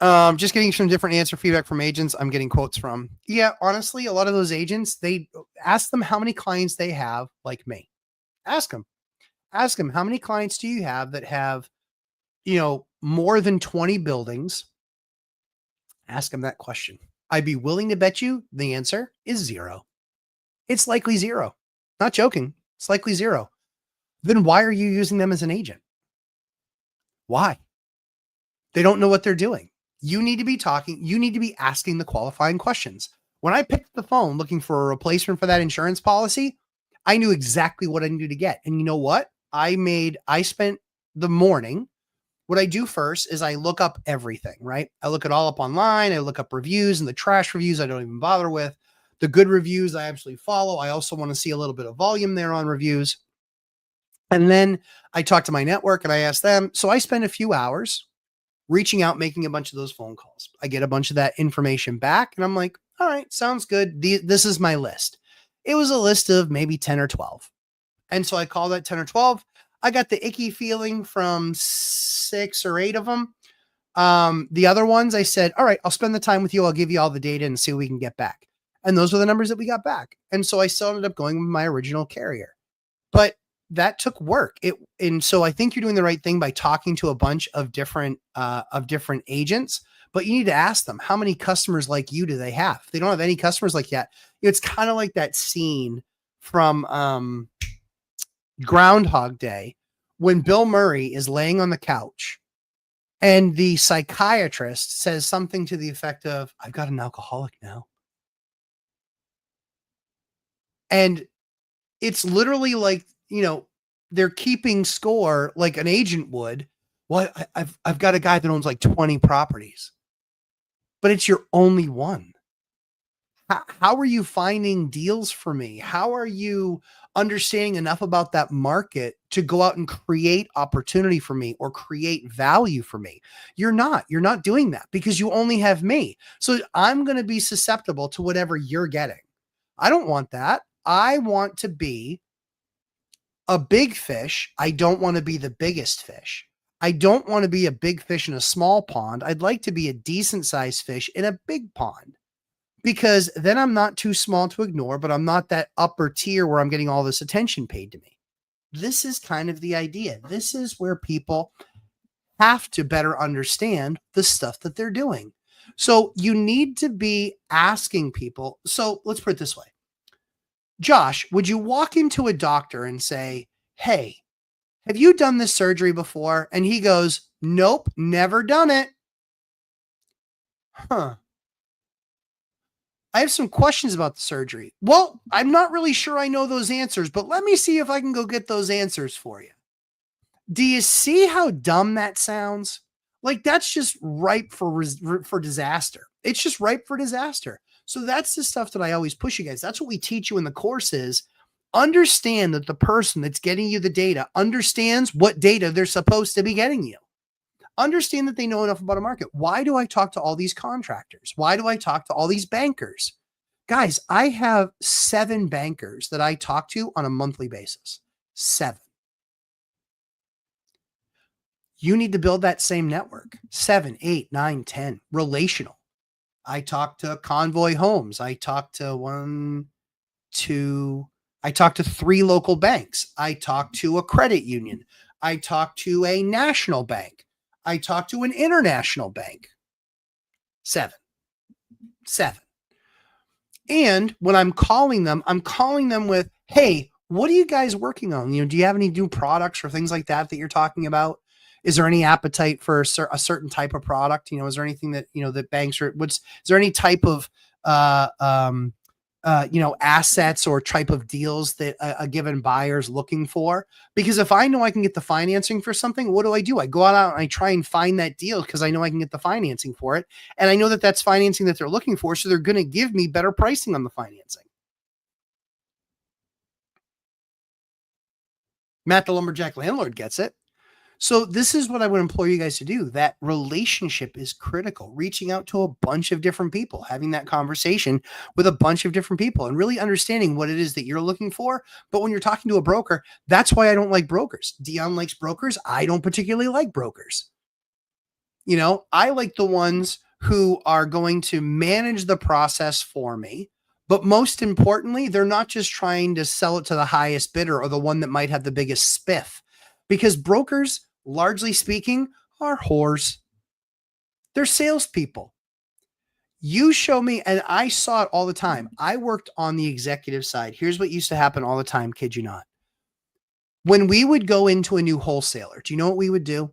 Just getting some different answer feedback from agents I'm getting quotes from. Yeah, honestly, a lot of those agents, they ask them how many clients they have, like me. Ask them. Ask them, how many clients do you have that have, more than 20 buildings? Ask them that question. I'd be willing to bet you the answer is zero. It's likely zero. Not joking. It's likely zero. Then why are you using them as an agent? Why? They don't know what they're doing. You need to be talking, you need to be asking the qualifying questions. When I picked up the phone looking for a replacement for that insurance policy, I knew exactly what I needed to get. And you know what? I spent the morning. What I do first is I look up everything, right? I look it all up online. I look up reviews, and the trash reviews I don't even bother with. The good reviews I absolutely follow. I also want to see a little bit of volume there on reviews. And then I talk to my network and I ask them. So I spend a few hours reaching out, making a bunch of those phone calls. I get a bunch of that information back and I'm like, all right, sounds good. This is my list. It was a list of maybe 10 or 12. And so I called that 10 or 12. I got the icky feeling from 6 or 8 of them. The other ones I said, all right, I'll spend the time with you. I'll give you all the data and see what we can get back. And those were the numbers that we got back. And so I still ended up going with my original carrier. But that took work. And so I think you're doing the right thing by talking to a bunch of different agents, but you need to ask them, how many customers like you do they have? If they don't have any customers like that, it's kind of like that scene from Groundhog Day when Bill Murray is laying on the couch and the psychiatrist says something to the effect of, I've got an alcoholic now. And it's literally like, they're keeping score like an agent would. Well, I've got a guy that owns like 20 properties, but it's your only one. How are you finding deals for me? How are you understanding enough about that market to go out and create opportunity for me or create value for me? You're not doing that because you only have me. So I'm going to be susceptible to whatever you're getting. I don't want that. I want to be a big fish. I don't want to be the biggest fish. I don't want to be a big fish in a small pond. I'd like to be a decent sized fish in a big pond because then I'm not too small to ignore, but I'm not that upper tier where I'm getting all this attention paid to me. This is kind of the idea. This is where people have to better understand the stuff that they're doing. So you need to be asking people. So let's put it this way. Josh, would you walk into a doctor and say, hey, have you done this surgery before? And he goes, nope, never done it. Huh. I have some questions about the surgery. Well, I'm not really sure I know those answers, but let me see if I can go get those answers for you. Do you see how dumb that sounds? Like that's just ripe for disaster. It's just ripe for disaster. So that's the stuff that I always push you guys. That's what we teach you in the courses. Understand that the person that's getting you the data understands what data they're supposed to be getting you. Understand that they know enough about a market. Why do I talk to all these contractors? Why do I talk to all these bankers? Guys, I have 7 bankers that I talk to on a monthly basis. 7. You need to build that same network. 7, 8, 9, 10, relational. I talked to Convoy Homes. I talked to 3 local banks. I talked to a credit union. I talked to a national bank. I talked to an international bank. 7. And when I'm calling them with, hey, what are you guys working on? Do you have any new products or things like that you're talking about? Is there any appetite for a certain type of product? Is there anything that, that banks are, is there any type of, assets or type of deals that a given buyer is looking for? Because if I know I can get the financing for something, what do? I go out and I try and find that deal because I know I can get the financing for it. And I know that that's financing that they're looking for. So they're going to give me better pricing on the financing. Matt, the lumberjack landlord, gets it. So this is what I would implore you guys to do. That relationship is critical. Reaching out to a bunch of different people, having that conversation with a bunch of different people and really understanding what it is that you're looking for. But when you're talking to a broker, that's why I don't like brokers. Dion likes brokers. I don't particularly like brokers. I like the ones who are going to manage the process for me. But most importantly, they're not just trying to sell it to the highest bidder or the one that might have the biggest spiff, because brokers, largely speaking, are whores. They're salespeople. You show me, and I saw it all the time. I worked on the executive side. Here's what used to happen all the time, kid you not. When we would go into a new wholesaler, do you know what we would do?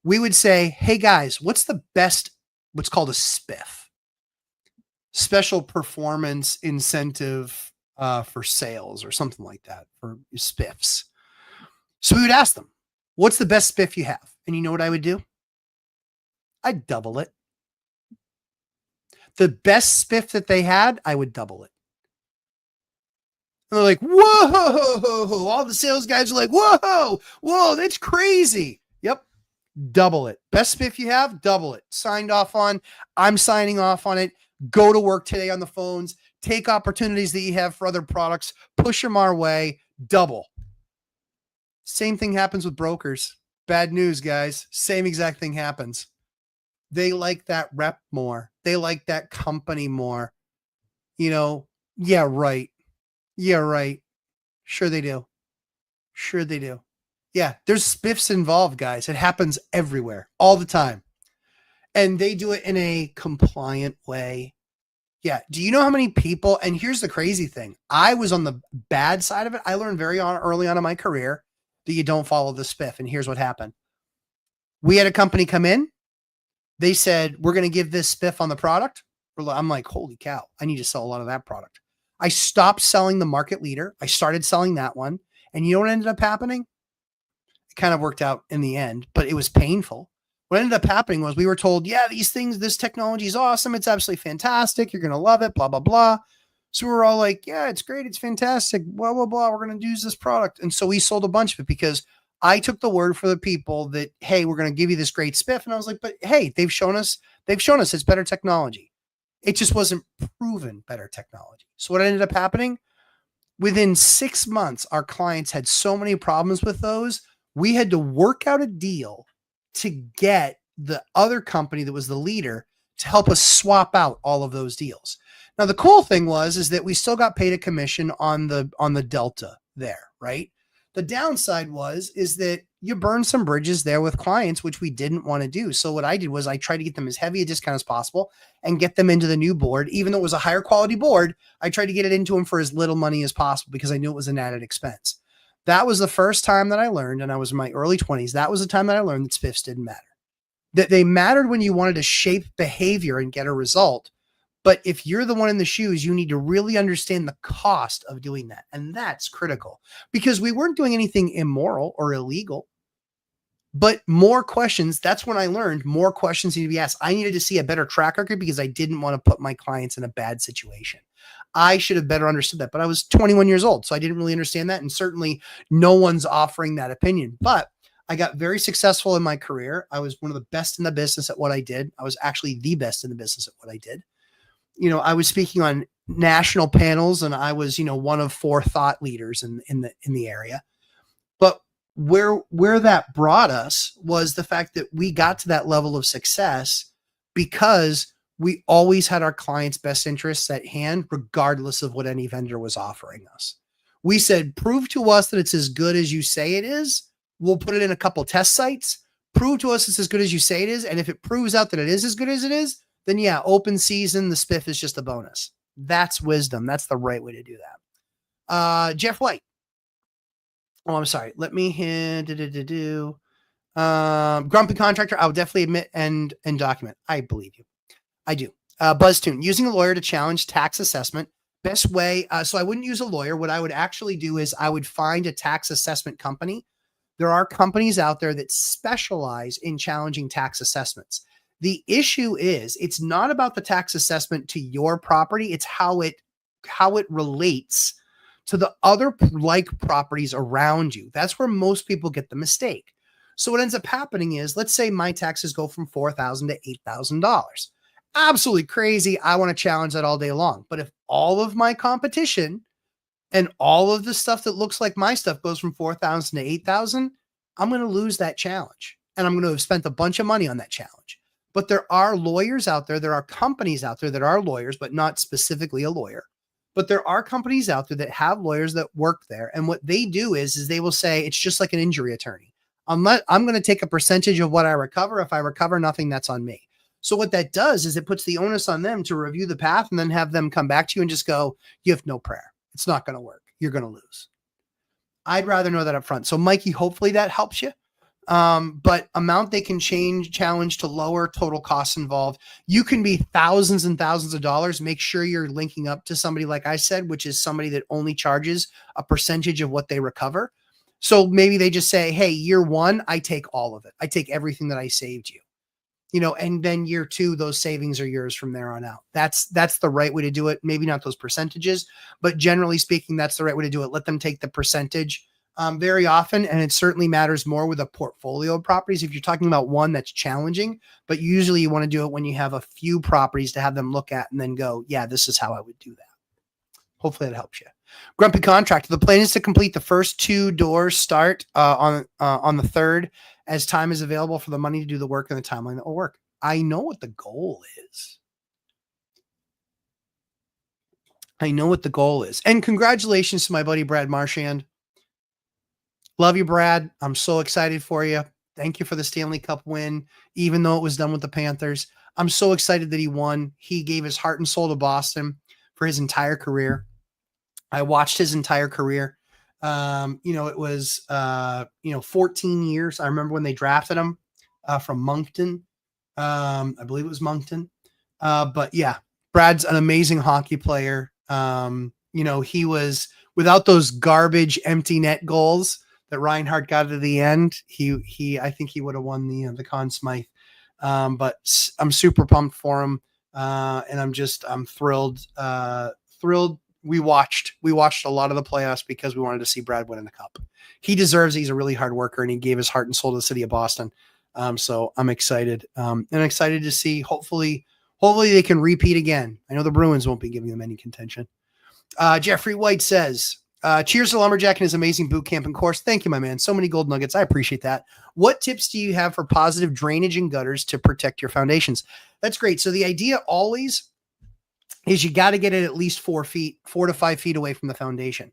We would say, hey guys, what's the best, what's called a spiff? Special performance incentive for sales or something like that, for spiffs. So we would ask them, what's the best spiff you have? And you know what I would do? I'd double it. The best spiff that they had, I would double it. And they're like, whoa. All the sales guys are like, whoa, that's crazy. Yep. Double it. Best spiff you have, double it. Signed off on. I'm signing off on it. Go to work today on the phones. Take opportunities that you have for other products. Push them our way. Double. Same thing happens with brokers. Bad news, guys. Same exact thing happens. They like that rep more. They like that company more. Yeah, right. Sure they do. Yeah, there's spiffs involved, guys. It happens everywhere, all the time. And they do it in a compliant way. Yeah. Do you know how many people, and here's the crazy thing. I was on the bad side of it. I learned early on in my career that you don't follow the spiff. And here's what happened. We had a company come in. They said, we're going to give this spiff on the product. I'm like, holy cow, I need to sell a lot of that product. I stopped selling the market leader. I started selling that one. And you know what ended up happening? It kind of worked out in the end, but it was painful. What ended up happening was we were told, yeah, this technology is awesome. It's absolutely fantastic. You're going to love it, blah, blah, blah. So we were all like, yeah, it's great. It's fantastic. Blah, blah, blah. We're going to use this product. And so we sold a bunch of it because I took the word for the people that, hey, we're going to give you this great spiff. And I was like, but hey, they've shown us it's better technology. It just wasn't proven better technology. So what ended up happening? Within 6 months, our clients had so many problems with those. We had to work out a deal to get the other company that was the leader to help us swap out all of those deals. Now, the cool thing is that we still got paid a commission on the delta there, right? The downside is that you burn some bridges there with clients, which we didn't want to do. So what I did was I tried to get them as heavy a discount as possible and get them into the new board. Even though it was a higher quality board, I tried to get it into them for as little money as possible because I knew it was an added expense. That was the first time that I learned, and I was in my early 20s. That was the time that I learned that spiffs didn't matter. That they mattered when you wanted to shape behavior and get a result. But if you're the one in the shoes, you need to really understand the cost of doing that. And that's critical because we weren't doing anything immoral or illegal. But more questions, that's when I learned more questions need to be asked. I needed to see a better track record because I didn't want to put my clients in a bad situation. I should have better understood that, but I was 21 years old, so I didn't really understand that. And certainly no one's offering that opinion, but I got very successful in my career. I was one of the best in the business at what I did. I was actually the best in the business at what I did. I was speaking on national panels and I was, one of 4 thought leaders in the area. But where that brought us was the fact that we got to that level of success because we always had our clients' best interests at hand, regardless of what any vendor was offering us. We said, prove to us that it's as good as you say it is. We'll put it in a couple test sites. Prove to us it's as good as you say it is. And if it proves out that it is as good as it is, then yeah, open season, the spiff is just a bonus. That's wisdom. That's the right way to do that. Jeff White. Oh, I'm sorry. Let me hit grumpy contractor. I'll definitely admit and document. I believe you. I do. BuzzTune, using a lawyer to challenge tax assessment. Best way. So I wouldn't use a lawyer. What I would actually do is I would find a tax assessment company. There are companies out there that specialize in challenging tax assessments. The issue is it's not about the tax assessment to your property. It's how it relates to the other like properties around you. That's where most people get the mistake. So what ends up happening is, let's say my taxes go from $4,000 to $8,000. Absolutely crazy. I want to challenge that all day long. But if all of my competition and all of the stuff that looks like my stuff goes from 4,000 to 8,000, I'm going to lose that challenge. And I'm going to have spent a bunch of money on that challenge. But there are lawyers out there. There are companies out there that are lawyers, but not specifically a lawyer. But there are companies out there that have lawyers that work there. And what they do is they will say, it's just like an injury attorney. I'm going to take a percentage of what I recover. If I recover nothing, that's on me. So what that does is it puts the onus on them to review the path and then have them come back to you and just go, you have no prayer. It's not going to work. You're going to lose. I'd rather know that up front. So Mikey, hopefully that helps you. But amount they can challenge to lower total costs involved. You can be thousands and thousands of dollars. Make sure you're linking up to somebody, like I said, which is somebody that only charges a percentage of what they recover. So maybe they just say, hey, year one, I take all of it. I take everything that I saved you. And then year two, those savings are yours from there on out. That's the right way to do it. Maybe not those percentages, but generally speaking, that's the right way to do it. Let them take the percentage very often. And it certainly matters more with a portfolio of properties. If you're talking about one that's challenging, but usually you want to do it when you have a few properties to have them look at and then go, yeah, this is how I would do that. Hopefully that helps you. Grumpy Contractor. The plan is to complete the first 2 doors start on the third as time is available for the money to do the work and the timeline that will work. I know what the goal is. And congratulations to my buddy, Brad Marchand. Love you, Brad. I'm so excited for you. Thank you for the Stanley Cup win, even though it was done with the Panthers. I'm so excited that he won. He gave his heart and soul to Boston for his entire career. I watched his entire career. It was 14 years. I remember when they drafted him from Moncton. I believe it was Moncton. But yeah, Brad's an amazing hockey player. He was, without those garbage empty net goals that Reinhardt got at the end, I think he would have won the Conn Smythe. But I'm super pumped for him. And I'm thrilled. We watched a lot of the playoffs because we wanted to see Brad win in the cup. He deserves it. He's a really hard worker and he gave his heart and soul to the city of Boston. So I'm excited. And excited to see, hopefully they can repeat again. I know the Bruins won't be giving them any contention. Jeffrey White says, cheers to Lumberjack and his amazing boot camp and course. Thank you, my man. So many gold nuggets. I appreciate that. What tips do you have for positive drainage and gutters to protect your foundations? That's great. So the idea always is you got to get it at least 4 to 5 feet away from the foundation.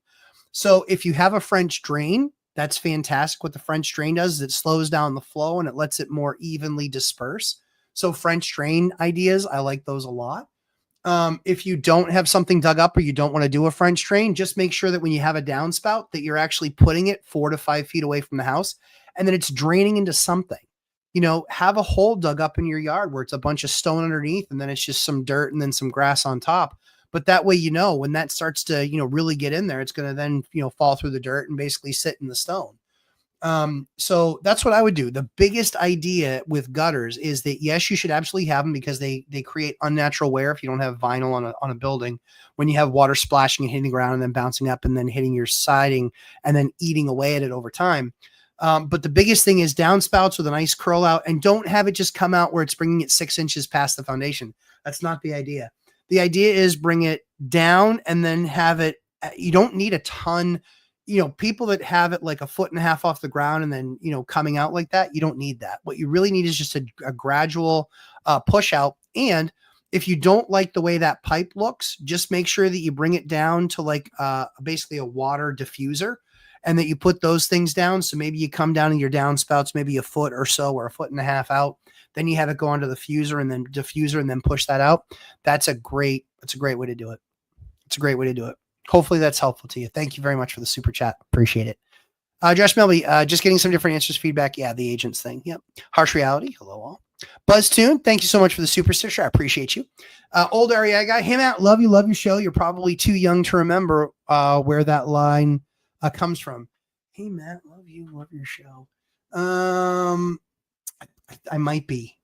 So if you have a French drain, that's fantastic. What the French drain does is it slows down the flow and it lets it more evenly disperse. So French drain ideas, I like those a lot. If you don't have something dug up or you don't want to do a French drain, just make sure that when you have a downspout that you're actually putting it 4 to 5 feet away from the house and then it's draining into something. Have a hole dug up in your yard where it's a bunch of stone underneath and then it's just some dirt and then some grass on top. But that way, when that starts to, really get in there, it's going to then, fall through the dirt and basically sit in the stone. So that's what I would do. The biggest idea with gutters is that, yes, you should absolutely have them because they create unnatural wear if you don't have vinyl on a building. When you have water splashing and hitting the ground and then bouncing up and then hitting your siding and then eating away at it over time. But the biggest thing is downspouts with a nice curl out, and don't have it just come out where it's bringing it 6 inches past the foundation. That's not the idea. The idea is bring it down and then have it. You don't need a ton. People that have it like 1.5 feet off the ground and then, coming out like that, you don't need that. What you really need is just a gradual push out. And if you don't like the way that pipe looks, just make sure that you bring it down to basically a water diffuser and that you put those things down. So maybe you come down in your downspouts, maybe 1 foot or so or 1.5 feet out. Then you have it go onto the diffuser and then push that out. That's a great way to do it. It's a great way to do it. Hopefully that's helpful to you. Thank you very much for the super chat. Appreciate it. Josh Melby, just getting some different answers, feedback. Yeah, the agents thing. Yep. Harsh Reality. Hello all. BuzzTune, thank you so much for the super sticker. I appreciate you. Old area guy. Hey Matt, love your show. You're probably too young to remember where that line comes from. Hey Matt, love your show. I might be.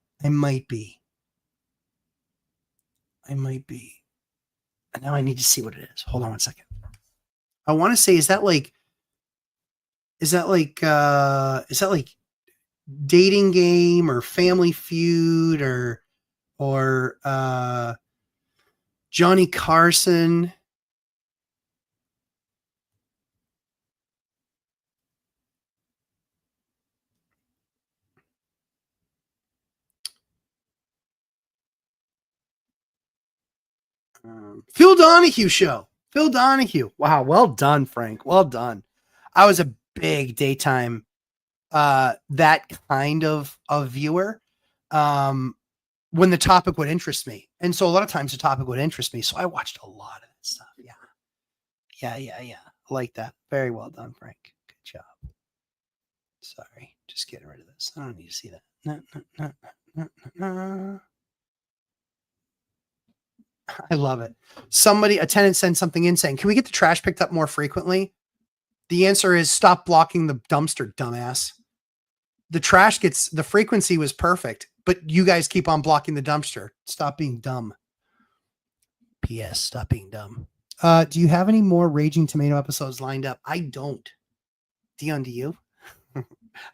And now I need to see what it is. Hold on 1 second. I want to say, is that like Dating Game or Family Feud or Johnny Carson? Phil Donahue show. Phil Donahue. Wow. Well done, Frank. Well done. I was a big daytime, that kind of viewer, when the topic would interest me. And so a lot of times the topic would interest me. So I watched a lot of that stuff. Yeah. Yeah. I like that. Very well done, Frank. Good job. Sorry. Just getting rid of this. I don't need to see that. No. I love it. A tenant sent something in saying, can we get the trash picked up more frequently? The answer is stop blocking the dumpster, dumbass. The frequency was perfect, but you guys keep on blocking the dumpster. Stop being dumb. P.S. Stop being dumb. Do you have any more Raging Tomato episodes lined up? I don't. Dion, do you?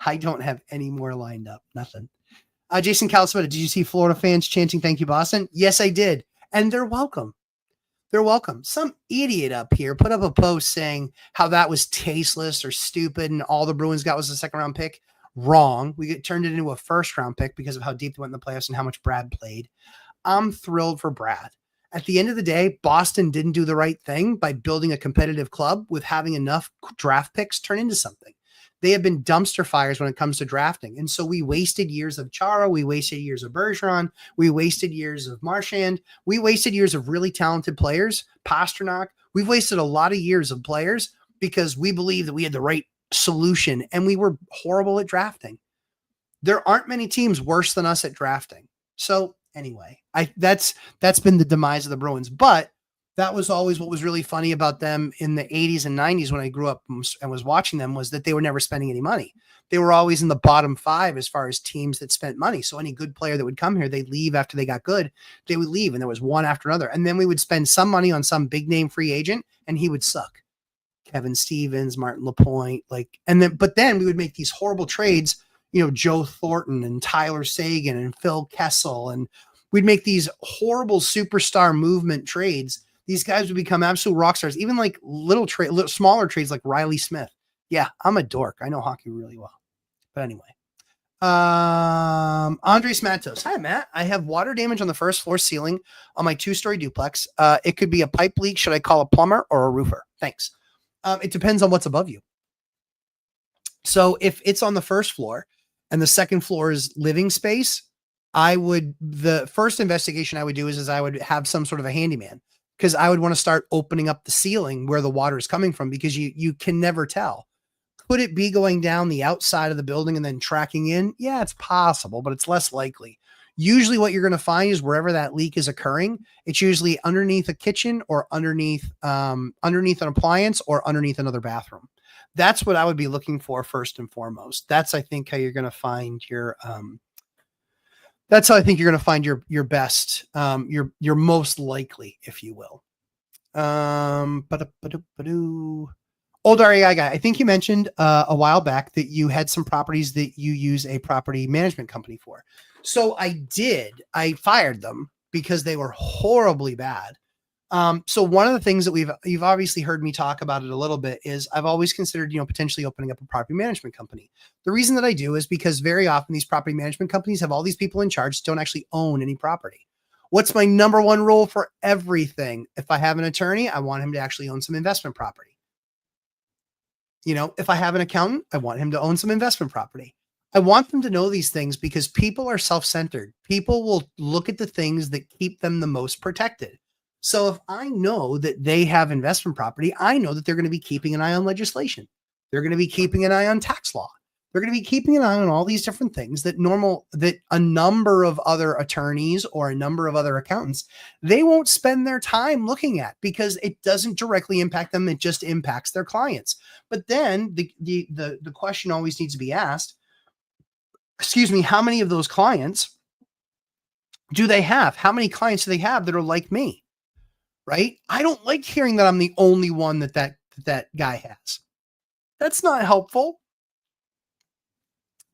I don't have any more lined up. Nothing. Jason Calcimetta, did you see Florida fans chanting "Thank you, Boston"? Yes, I did. And they're welcome. They're welcome. Some idiot up here put up a post saying how that was tasteless or stupid and all the Bruins got was a second round pick. Wrong. We turned it into a first round pick because of how deep they went in the playoffs and how much Brad played. I'm thrilled for Brad. At the end of the day, Boston didn't do the right thing by building a competitive club with having enough draft picks turn into something. They have been dumpster fires when it comes to drafting. And so we wasted years of Chara. We wasted years of Bergeron. We wasted years of Marchand. We wasted years of really talented players. Pasternak. We've wasted a lot of years of players because we believed that we had the right solution and we were horrible at drafting. There aren't many teams worse than us at drafting. So anyway, that's been the demise of the Bruins. But that was always what was really funny about them in the 80s and 90s when I grew up and was watching them, was that they were never spending any money. They were always in the bottom 5 as far as teams that spent money. So any good player that would come here, they'd leave after they got good. They would leave, and there was one after another. And then we would spend some money on some big name free agent, and he would suck. Kevin Stevens, Martin Lapointe, but then we would make these horrible trades, Joe Thornton and Tyler Sagan and Phil Kessel, and we'd make these horrible superstar movement trades. These guys would become absolute rock stars, even like smaller trades like Riley Smith. Yeah, I'm a dork. I know hockey really well. But anyway, Andres Matos. Hi, Matt. I have water damage on the first floor ceiling on my 2-story duplex. It could be a pipe leak. Should I call a plumber or a roofer? Thanks. It depends on what's above you. So if it's on the first floor and the second floor is living space, the first investigation I would do is I would have some sort of a handyman, because I would want to start opening up the ceiling where the water is coming from, because you can never tell. Could it be going down the outside of the building and then tracking in? Yeah, it's possible, but it's less likely. Usually what you're going to find is wherever that leak is occurring, it's usually underneath a kitchen or underneath an appliance or underneath another bathroom. That's what I would be looking for first and foremost. That's, I think, how you're going to find your that's how I think you're going to find your best, your most likely, if you will. Old REI guy, I think you mentioned a while back that you had some properties that you use a property management company for. So I did. I fired them because they were horribly bad. So one of the things that you've obviously heard me talk about it a little bit is I've always considered, potentially opening up a property management company. The reason that I do is because very often these property management companies have all these people in charge that don't actually own any property. What's my number one rule for everything? If I have an attorney, I want him to actually own some investment property. If I have an accountant, I want him to own some investment property. I want them to know these things because people are self-centered. People will look at the things that keep them the most protected. So if I know that they have investment property, I know that they're going to be keeping an eye on legislation. They're going to be keeping an eye on tax law. They're going to be keeping an eye on all these different things that a number of other attorneys or a number of other accountants, they won't spend their time looking at, because it doesn't directly impact them. It just impacts their clients. But then the question always needs to be asked, how many of those clients do they have? How many clients do they have that are like me? Right? I don't like hearing that I'm the only one that guy has. That's not helpful.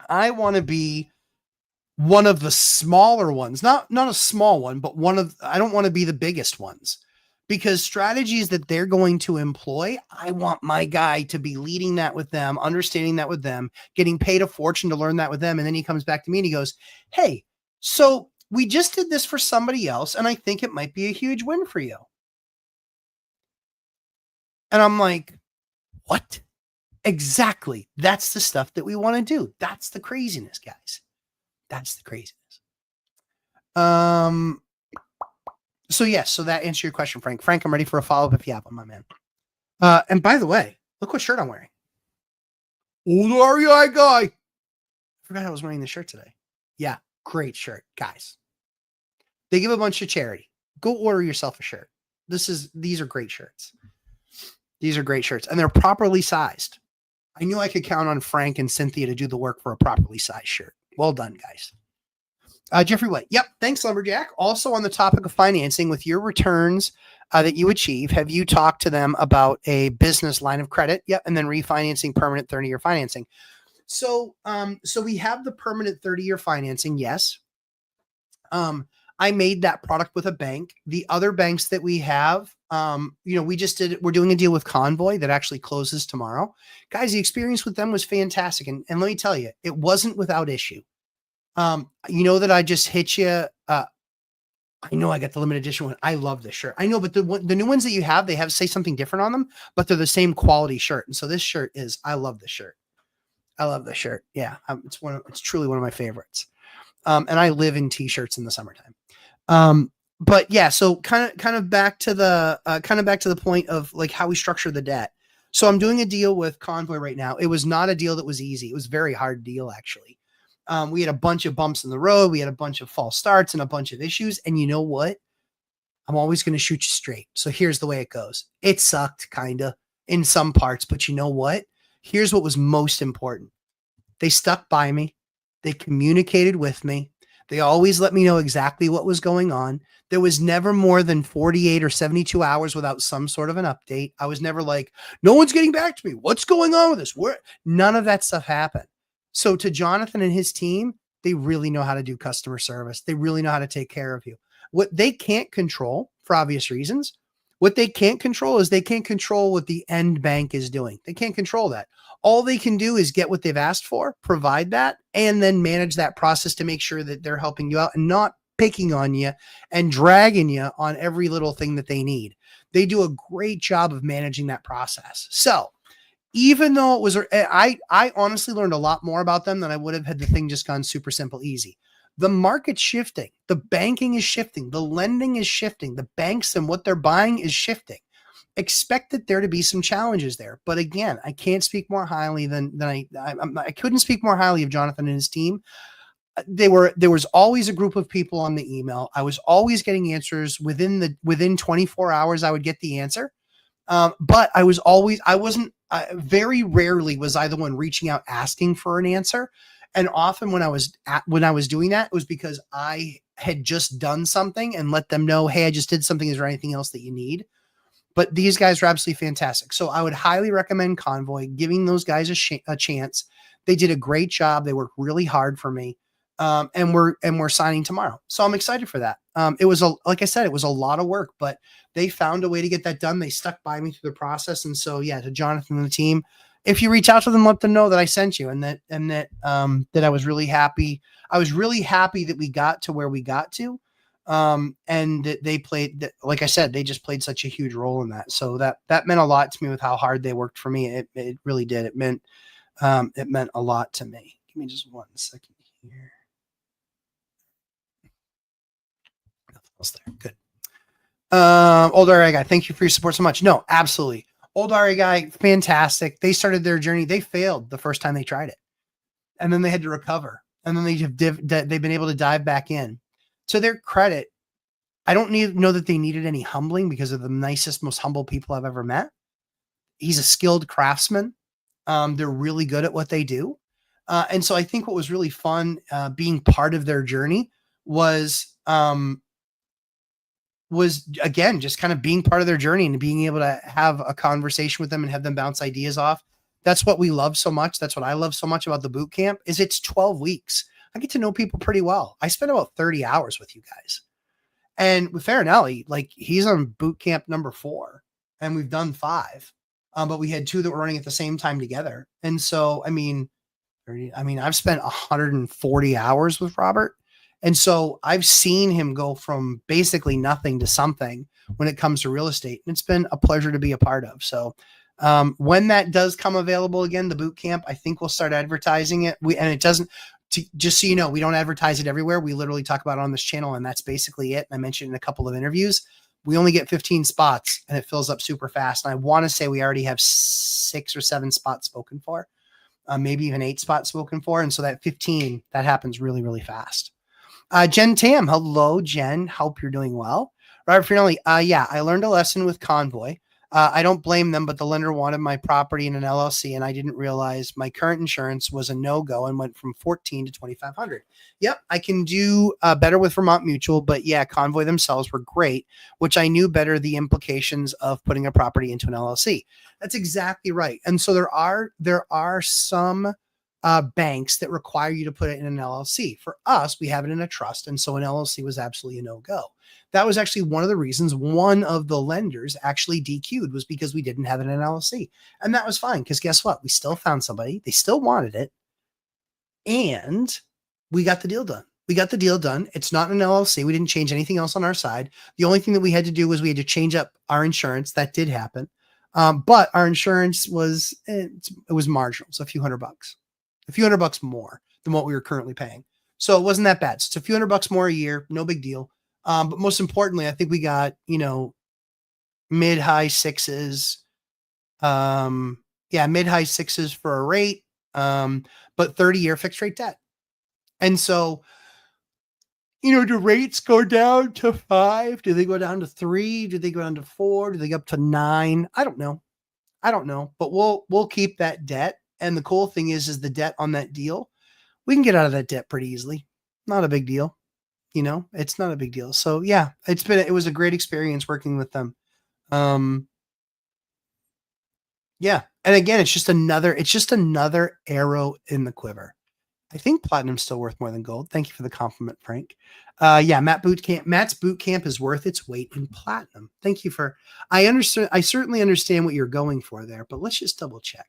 I want to be one of the smaller ones, not a small one, but I don't want to be the biggest ones, because strategies that they're going to employ, I want my guy to be leading that with them, understanding that with them, getting paid a fortune to learn that with them. And then he comes back to me and he goes, hey, so we just did this for somebody else, and I think it might be a huge win for you. And I'm like, what? Exactly. That's the stuff that we want to do. That's the craziness, guys. That's the craziness. So yes, so that answers your question, Frank. Frank, I'm ready for a follow-up if you have one, my man. And by the way, look what shirt I'm wearing. Old REI guy. I forgot I was wearing the shirt today. Yeah, great shirt, guys. They give a bunch of charity. Go order yourself a shirt. These are great shirts. These are great shirts, and they're properly sized. I knew I could count on Frank and Cynthia to do the work for a properly sized shirt. Well done, guys. Jeffrey White. Yep. Thanks, Lumberjack. Also on the topic of financing, with your returns that you achieve, have you talked to them about a business line of credit? Yep. And then refinancing permanent 30-year financing. So we have the permanent 30-year financing. Yes. I made that product with a bank. The other banks that we have, we're doing a deal with Convoy that actually closes tomorrow. Guys, the experience with them was fantastic. And let me tell you, it wasn't without issue. You know that I just hit you. I know I got the limited edition one. I love this shirt. I know, but the new ones that you have, they have say something different on them, but they're the same quality shirt. And so this shirt I love this shirt. I love this shirt. Yeah. It's truly one of my favorites. And I live in t-shirts in the summertime. But yeah, so kind of back to the point of like how we structure the debt. So I'm doing a deal with Convoy right now. It was not a deal that was easy. It was a very hard deal, actually. We had a bunch of bumps in the road. We had a bunch of false starts and a bunch of issues. And you know what? I'm always going to shoot you straight. So here's the way it goes. It sucked kind of in some parts, but you know what? Here's what was most important. They stuck by me. They communicated with me. They always let me know exactly what was going on. There was never more than 48 or 72 hours without some sort of an update. I was never like, no one's getting back to me. What's going on with this? None of that stuff happened. So to Jonathan and his team, they really know how to do customer service. They really know how to take care of you. What they can't control, for obvious reasons, what they can't control is they can't control what the end bank is doing. They can't control that. All they can do is get what they've asked for, provide that, and then manage that process to make sure that they're helping you out and not picking on you and dragging you on every little thing that they need. They do a great job of managing that process. So even though it was, I honestly learned a lot more about them than I would have had the thing just gone super simple, easy. The market's shifting. The banking is shifting. The lending is shifting. The banks and what they're buying is shifting. Expect that there to be some challenges there. But again, I can't speak more highly than I couldn't speak more highly of Jonathan and his team. There was always a group of people on the email. I was always getting answers within 24 hours. I would get the answer. But very rarely was I the one reaching out asking for an answer. And often when I was doing that, it was because I had just done something and let them know, hey, I just did something. Is there anything else that you need? But these guys are absolutely fantastic. So I would highly recommend Convoy, giving those guys a chance. They did a great job. They worked really hard for me. And we're signing tomorrow. So I'm excited for that. Like I said, it was a lot of work, but they found a way to get that done. They stuck by me through the process. And so, yeah, to Jonathan and the team, if you reach out to them, let them know that I sent you and that I was really happy. I was really happy that we got to where we got to. And that they played, like I said, they just played such a huge role in that. So that meant a lot to me with how hard they worked for me. It really did. It meant a lot to me. Give me just 1 second here. There. Good. Old RA guy, thank you for your support so much. No, absolutely. Old RA guy, fantastic. They started their journey. They failed the first time they tried it. And then they had to recover. And then they've been able to dive back in. To their credit, I don't know that they needed any humbling because of the nicest, most humble people I've ever met. He's a skilled craftsman. They're really good at what they do. And so I think what was really fun being part of their journey was again, just kind of being part of their journey and being able to have a conversation with them and have them bounce ideas off. That's what we love so much. That's what I love so much about the boot camp is it's 12 weeks. I get to know people pretty well. I spend about 30 hours with you guys. And with Farinelli, like he's on boot camp number 4 and we've done 5. But we had 2 that were running at the same time together. And so, I've spent 140 hours with Robert. And so I've seen him go from basically nothing to something when it comes to real estate. And it's been a pleasure to be a part of. So when that does come available again, the boot camp, I think we'll start advertising it. And it doesn't, just so you know, we don't advertise it everywhere. We literally talk about it on this channel, and that's basically it. And I mentioned in a couple of interviews, we only get 15 spots and it fills up super fast. And I want to say we already have 6 or 7 spots spoken for, maybe even 8 spots spoken for. And so that 15, that happens really, really fast. Jen Tam, hello, Jen. Hope you're doing well. Robert Finelli, yeah, I learned a lesson with Convoy. I don't blame them, but the lender wanted my property in an LLC, and I didn't realize my current insurance was a no-go and went from $1,400 to $2,500. Yep, I can do better with Vermont Mutual, but yeah, Convoy themselves were great, which I knew better the implications of putting a property into an LLC. That's exactly right. And so there are some banks that require you to put it in an LLC. For us, we have it in a trust, and so an LLC was absolutely a no-go. That was actually one of the reasons one of the lenders actually DQ'd, was because we didn't have it in an LLC. And that was fine, because guess what? We still found somebody. They still wanted it. And we got the deal done. We got the deal done. It's not an LLC. We didn't change anything else on our side. The only thing that we had to do was we had to change up our insurance. That did happen. But our insurance was, it was marginal. It's a few $100 more than what we were currently paying. So it wasn't that bad. So it's a few $100 more a year. No big deal. But most importantly, I think we got, mid-high 6s. Mid-high 6s for a rate, but 30-year fixed rate debt. And so, do rates go down to 5? Do they go down to 3? Do they go down to 4? Do they go up to 9? I don't know. But we'll keep that debt. And the cool thing is the debt on that deal, we can get out of that debt pretty easily. Not a big deal. It's not a big deal. So yeah, it was a great experience working with them. Yeah. And again, it's just another arrow in the quiver. I think platinum's still worth more than gold. Thank you for the compliment, Frank. Matt's boot camp is worth its weight in platinum. Thank you for, I certainly understand what you're going for there, but let's just double check.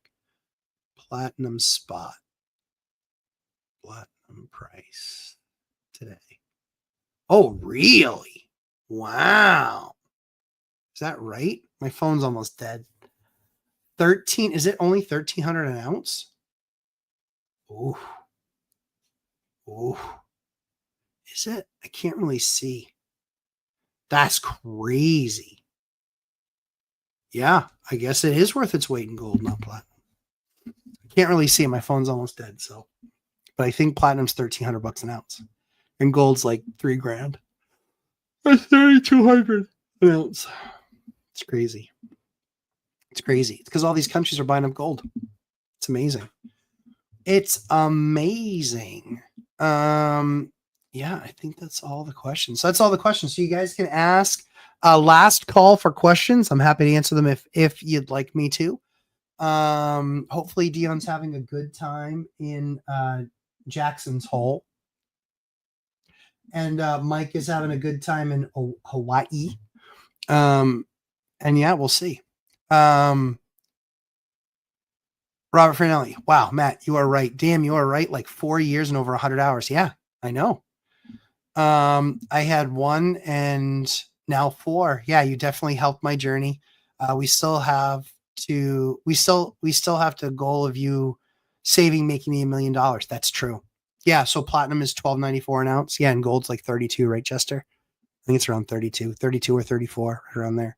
Platinum spot. Platinum price today. Oh, really? Wow. Is that right? My phone's almost dead. Is it only 1,300 an ounce? Ooh. Is it? I can't really see. That's crazy. Yeah, I guess it is worth its weight in gold, not platinum. I can't really see. My phone's almost dead, so. But I think platinum's $1,300 an ounce. And gold's like $3,000. That's 3,200 an ounce. It's crazy. It's because all these countries are buying up gold. It's amazing. Yeah, I think that's all the questions. So that's all the questions. So you guys can ask a last call for questions. I'm happy to answer them if you'd like me to. Hopefully Dion's having a good time in Jackson's Hole. And Mike is having a good time in Hawaii. And yeah, we'll see. Robert Fernelli. Wow, Matt, you are right. Damn, you are right. Like 4 years and over 100 hours. Yeah, I know. I had 1 and now 4. Yeah, you definitely helped my journey. We still have to goal of you saving, making me $1 million. That's true. Yeah. So platinum is $1,294 an ounce. Yeah. And gold's like 32, right, Chester? I think it's around 32 or 34, right around there.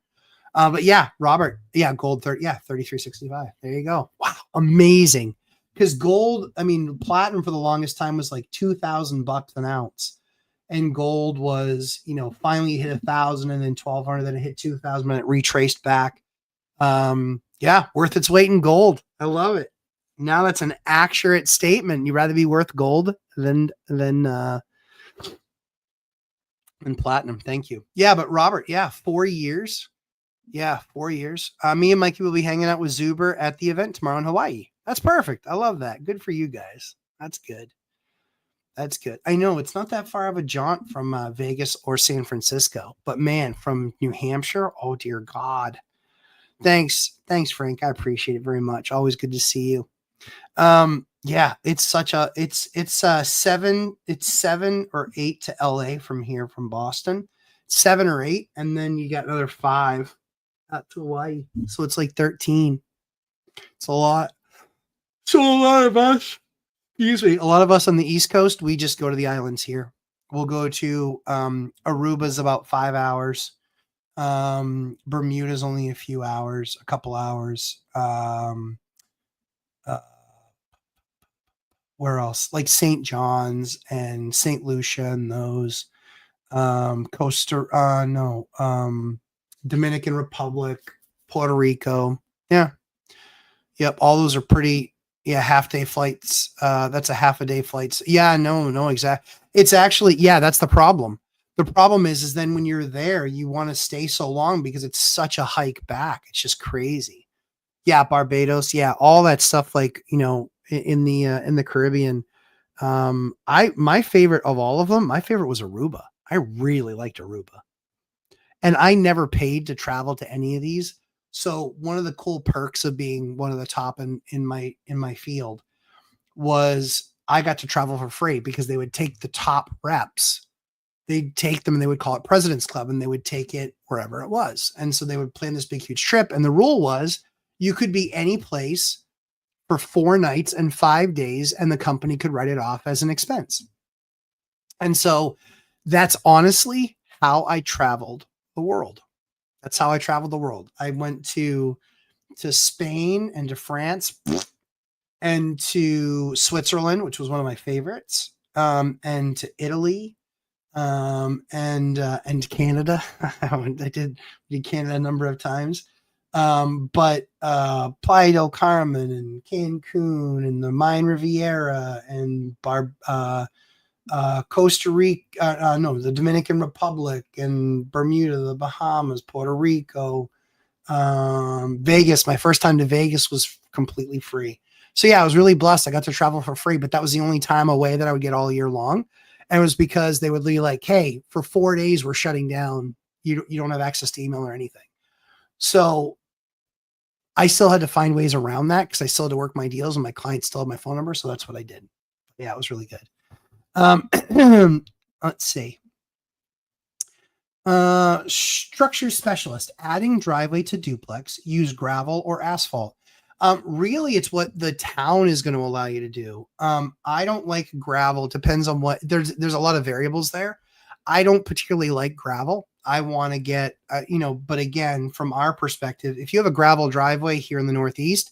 But yeah, Robert, yeah, gold 33.65. There you go. Wow. Amazing. Because platinum for the longest time was like $2,000 an ounce. And gold was, finally hit 1,000 and then 1,200, then it hit 2,000 and it retraced back. Yeah, worth its weight in gold. I love it. Now that's an accurate statement. You'd rather be worth gold than platinum. Thank you. Yeah, but Robert, 4 years. Yeah, 4 years. Me and Mikey will be hanging out with Zuber at the event tomorrow in Hawaii. That's perfect. I love that. Good for you guys. That's good. I know it's not that far of a jaunt from Vegas or San Francisco, but man, from New Hampshire, oh dear God. Thanks, Frank. I appreciate it very much. Always good to see you. Yeah, it's 7 or 8 to LA from here from Boston. 7 or 8, and then you got another 5 out to Hawaii. So it's like 13. It's a lot. So a lot of us, excuse me, a lot of us on the East Coast, we just go to the islands here. We'll go to Aruba's about 5 hours. Bermuda's only a few hours, a couple hours. Uh, where else? Like St. John's and St. Lucia and those. Costa, no, Dominican Republic, Puerto Rico. Yeah. Yep. All those are pretty, yeah, half day flights. That's a half a day flights. Yeah, no, exactly. It's actually, yeah, that's the problem. The problem is then when you're there, you want to stay so long because it's such a hike back. It's just crazy. Yeah, Barbados. Yeah, all that stuff. Like in the Caribbean. I my favorite of all of them. My favorite was Aruba. I really liked Aruba, and I never paid to travel to any of these. So one of the cool perks of being one of the top in my field was I got to travel for free because they would take the top reps. They'd take them and they would call it President's Club and they would take it wherever it was. And so they would plan this big, huge trip. And the rule was you could be any place for 4 nights and 5 days, and the company could write it off as an expense. And so that's honestly how I traveled the world. That's how I traveled the world. I went to Spain and to France and to Switzerland, which was one of my favorites, and to Italy, and Canada. I did Canada a number of times. But Playa del Carmen and Cancun and the Mayan Riviera and Costa Rica, no, the Dominican Republic and Bermuda, the Bahamas, Puerto Rico, Vegas. My first time to Vegas was completely free. So yeah, I was really blessed. I got to travel for free, but that was the only time away that I would get all year long. And it was because they would be like, hey, for 4 days, we're shutting down. You don't have access to email or anything. So I still had to find ways around that because I still had to work my deals and my clients still had my phone number. So that's what I did. Yeah, it was really good. Let's see. Structure specialist, adding driveway to duplex, use gravel or asphalt. Really, it's what the town is going to allow you to do. I don't like gravel. Depends on what there's a lot of variables there. I don't particularly like gravel. I want to get, but again, from our perspective, if you have a gravel driveway here in the Northeast,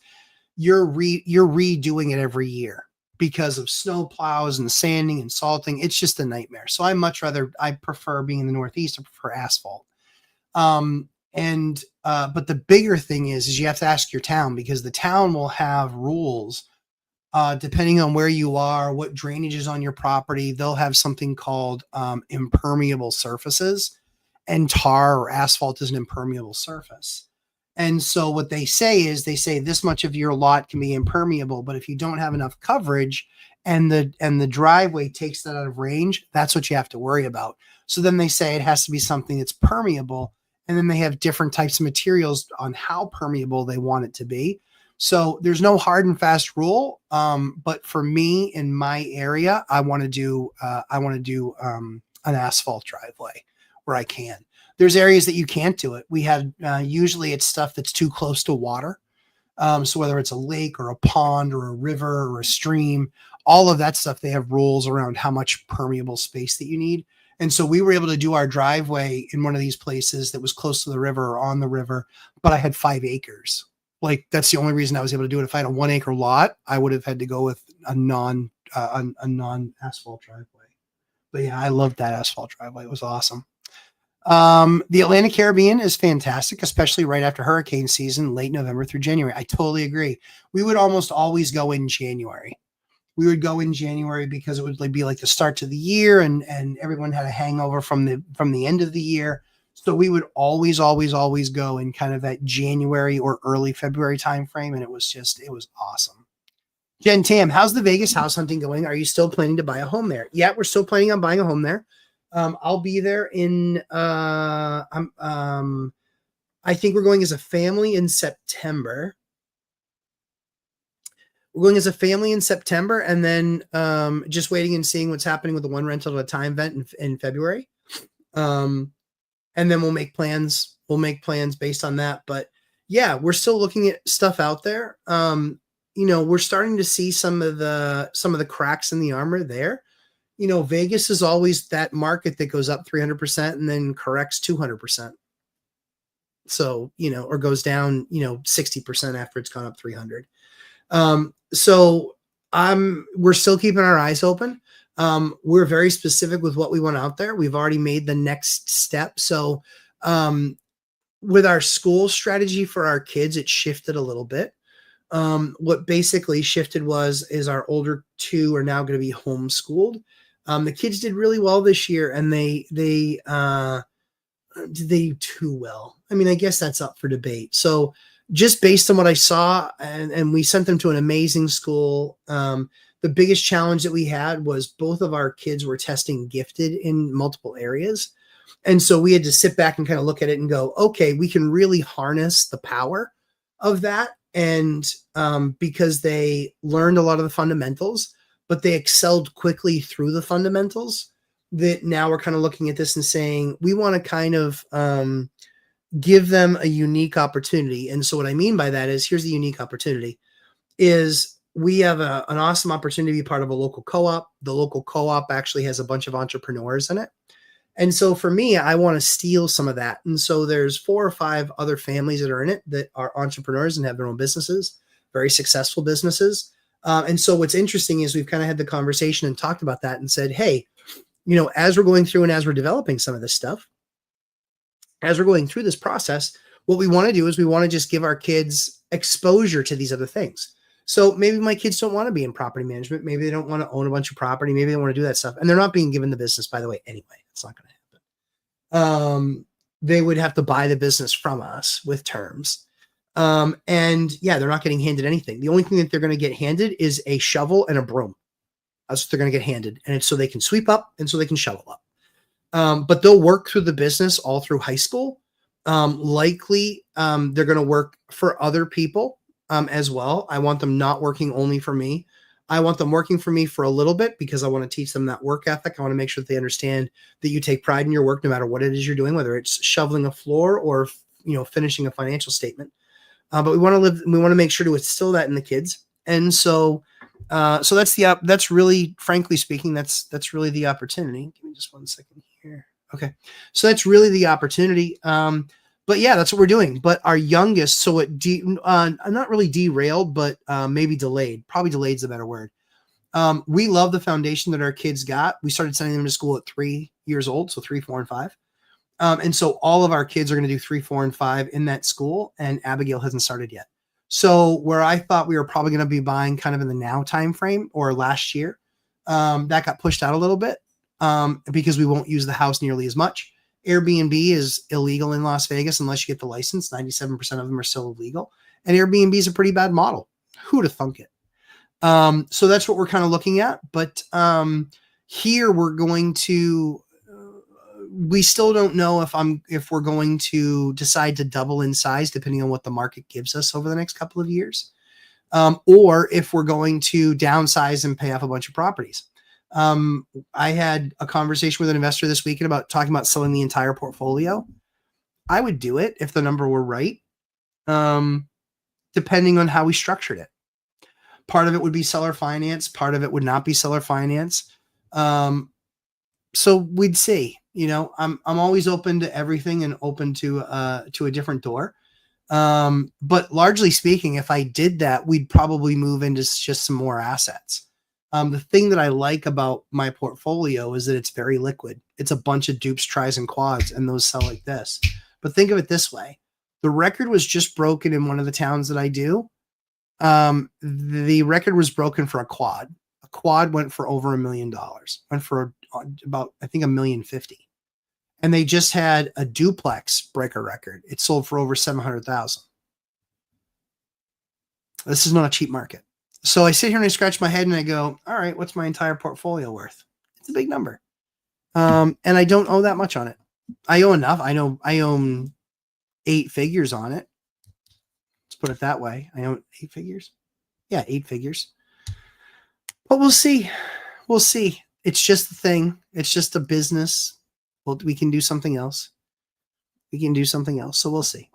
you're redoing it every year because of snow plows and sanding and salting. It's just a nightmare. So I prefer being in the Northeast. I prefer asphalt. But the bigger thing is you have to ask your town because the town will have rules depending on where you are, what drainage is on your property. They'll have something called impermeable surfaces, and tar or asphalt is an impermeable surface. And so what they say is this much of your lot can be impermeable, but if you don't have enough coverage and the driveway takes that out of range, that's what you have to worry about. So then they say it has to be something that's permeable, and then they have different types of materials on how permeable they want it to be. So there's no hard and fast rule. But for me in my area, I want to do an asphalt driveway where I can. There's areas that you can't do it. We had usually it's stuff that's too close to water. So whether it's a lake or a pond or a river or a stream, all of that stuff, they have rules around how much permeable space that you need. And so we were able to do our driveway in one of these places that was close to the river or on the river, but I had 5 acres. Like that's the only reason I was able to do it. If I had a 1 acre lot, I would have had to go with a non asphalt driveway. But yeah, I loved that asphalt driveway. It was awesome. The Atlantic Caribbean is fantastic, especially right after hurricane season, late November through January. I totally agree. We would almost always go in January. We would go in January because it would be like the start to the year and everyone had a hangover from the end of the year. So we would always go in kind of that January or early February timeframe. And it was awesome. Jen Tam, how's the Vegas house hunting going? Are you still planning to buy a home there? Yeah, we're still planning on buying a home there. I'll be there in I think we're going as a family in September. We're going as a family in September, and then just waiting and seeing what's happening with the one rental at a time event in February. And then we'll make plans. We'll make plans based on that. But yeah, we're still looking at stuff out there. We're starting to see some of the cracks in the armor there. Vegas is always that market that goes up 300% and then corrects 200%. So, or goes down, 60% after it's gone up 300. So we're still keeping our eyes open. We're very specific with what we want out there. We've already made the next step. So, with our school strategy for our kids, it shifted a little bit. What basically shifted is our older two are now going to be homeschooled. The kids did really well this year, and they did they do too well? I mean, I guess that's up for debate. So just based on what I saw, and we sent them to an amazing school. The biggest challenge that we had was both of our kids were testing gifted in multiple areas. And so we had to sit back and kind of look at it and go, okay, we can really harness the power of that. And because they learned a lot of the fundamentals, but they excelled quickly through the fundamentals, that now we're kind of looking at this and saying, we want to kind of give them a unique opportunity. And so what I mean by that is, here's the unique opportunity, is we have an awesome opportunity to be part of a local co-op. The local co-op actually has a bunch of entrepreneurs in it. And so for me, I want to steal some of that. And so there's 4 or 5 other families that are in it that are entrepreneurs and have their own businesses, very successful businesses. And so what's interesting is we've kind of had the conversation and talked about that and said, hey, as we're going through and as we're developing some of this stuff, as we're going through this process, what we want to do is we want to just give our kids exposure to these other things. So maybe my kids don't want to be in property management. Maybe they don't want to own a bunch of property. Maybe they want to do that stuff. And they're not being given the business, by the way, anyway. It's not going to happen. They would have to buy the business from us with terms. And yeah, they're not getting handed anything. The only thing that they're going to get handed is a shovel and a broom. That's what they're going to get handed. And it's so they can sweep up and so they can shovel up. But they'll work through the business all through high school. Likely, they're going to work for other people as well. I want them not working only for me. I want them working for me for a little bit because I want to teach them that work ethic. I want to make sure that they understand that you take pride in your work no matter what it is you're doing, whether it's shoveling a floor or finishing a financial statement. But we want to make sure to instill that in the kids. And so that's really, frankly speaking, that's really the opportunity. Give me just one second here. Okay. So that's really the opportunity. But yeah, that's what we're doing. But our youngest, so it not really derailed, but maybe delayed. Probably delayed is a better word. We love the foundation that our kids got. We started sending them to school at 3 years old, so 3, 4, and 5. And so all of our kids are going to do 3, 4, and 5 in that school, and Abigail hasn't started yet. So where I thought we were probably going to be buying kind of in the now time frame or last year, that got pushed out a little bit because we won't use the house nearly as much. Airbnb is illegal in Las Vegas unless you get the license. 97% of them are still illegal. And Airbnb is a pretty bad model. Who'd have thunk it? So that's what we're kind of looking at. But here we're going to, we still don't know if we're going to decide to double in size depending on what the market gives us over the next couple of years, or if we're going to downsize and pay off a bunch of properties. I had a conversation with an investor this weekend about talking about selling the entire portfolio. I would do it if the number were right, depending on how we structured it. Part of it would be seller finance. Part of it would not be seller finance. So we'd see. I'm always open to everything and open to a different door. But largely speaking, if I did that, we'd probably move into just some more assets. The thing that I like about my portfolio is that it's very liquid. It's a bunch of dupes, tries, and quads, and those sell like this. But think of it this way. The record was just broken in one of the towns that I do. The record was broken for a quad. A quad went for over $1 million. Went for about, I think, $1,050,000. And they just had a duplex break a record. It sold for over $700,000. This is not a cheap market. So I sit here and I scratch my head and I go, all right, what's my entire portfolio worth? It's a big number. And I don't owe that much on it. I owe enough. I know I own 8 figures on it. Let's put it that way. I own 8 figures. Yeah, 8 figures. But we'll see. We'll see. It's just a thing. It's just a business. Well, we can do something else. So we'll see.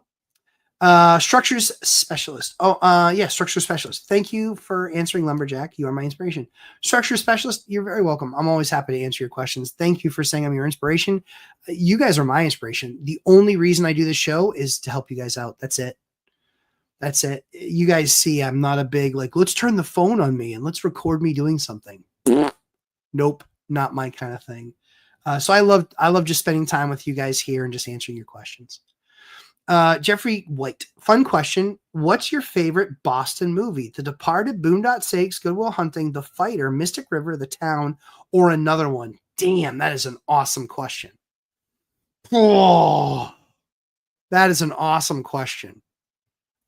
Structures specialist. Yeah, structure specialist. Thank you for answering, Lumberjack. You are my inspiration. Structure specialist, you're very welcome. I'm always happy to answer your questions. Thank you for saying I'm your inspiration. You guys are my inspiration. The only reason I do this show is to help you guys out. That's it. You guys see, I'm not a big, like, let's turn the phone on me and let's record me doing something. Nope, not my kind of thing. So I love just spending time with you guys here and just answering your questions. Jeffrey White, fun question. What's your favorite Boston movie? The Departed, Boondock Saints, Good Will Hunting, The Fighter, Mystic River, The Town, or another one? Damn, that is an awesome question. Oh, that is an awesome question.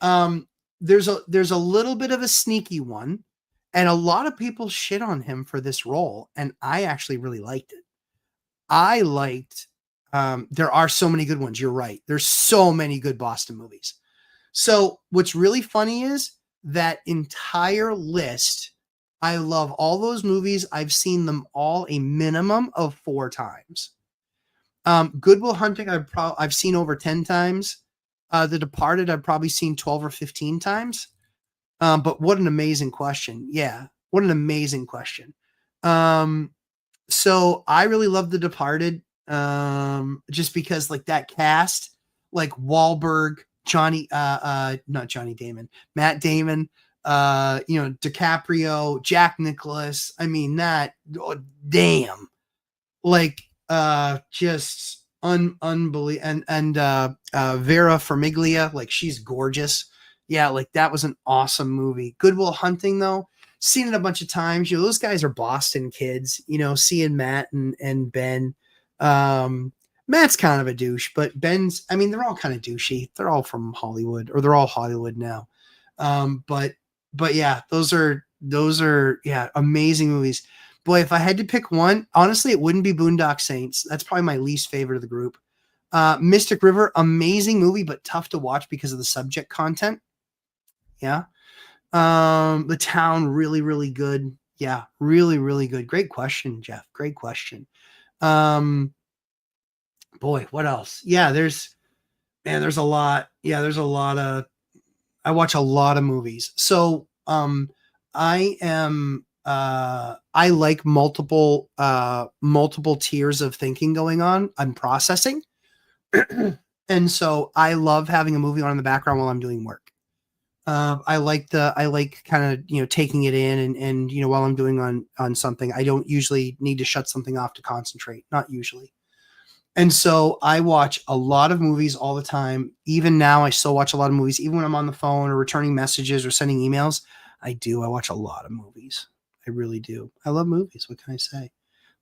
There's a little bit of a sneaky one, and a lot of people shit on him for this role, and I actually really liked it. There are so many good ones. You're right. There's so many good Boston movies. So what's really funny is that entire list. I love all those movies. I've seen them all a minimum of 4 times. Good Will Hunting, I've seen over 10 times. The Departed, I've probably seen 12 or 15 times. But what an amazing question. Yeah. What an amazing question. So I really love The Departed. Just because like that cast, like Wahlberg, not Johnny Damon, Matt Damon, DiCaprio, Jack Nicklaus. I mean, damn, like, just unbelievable. And Vera Farmiga, like she's gorgeous. Yeah. Like that was an awesome movie. Good Will Hunting though, seen it a bunch of times. Those guys are Boston kids, seeing Matt and Ben. Matt's kind of a douche, but Ben's, they're all kind of douchey. They're all from Hollywood, or they're all Hollywood now. But yeah, those are amazing movies. Boy, if I had to pick one, honestly, it wouldn't be Boondock Saints. That's probably my least favorite of the group. Mystic River, amazing movie, but tough to watch because of the subject content. Yeah. The Town, really, really good. Yeah, really, really good. Great question, Jeff. Great question. Boy, what else? Yeah, there's a lot. Yeah, there's a lot of, I watch a lot of movies. So, I like multiple tiers of thinking going on. I'm processing. And so I love having a movie on in the background while I'm doing work. I like kind of, taking it in and, while I'm doing on something, I don't usually need to shut something off to concentrate. Not usually. And so I watch a lot of movies all the time. Even now, I still watch a lot of movies, even when I'm on the phone or returning messages or sending emails. I watch a lot of movies. I really do. I love movies. What can I say?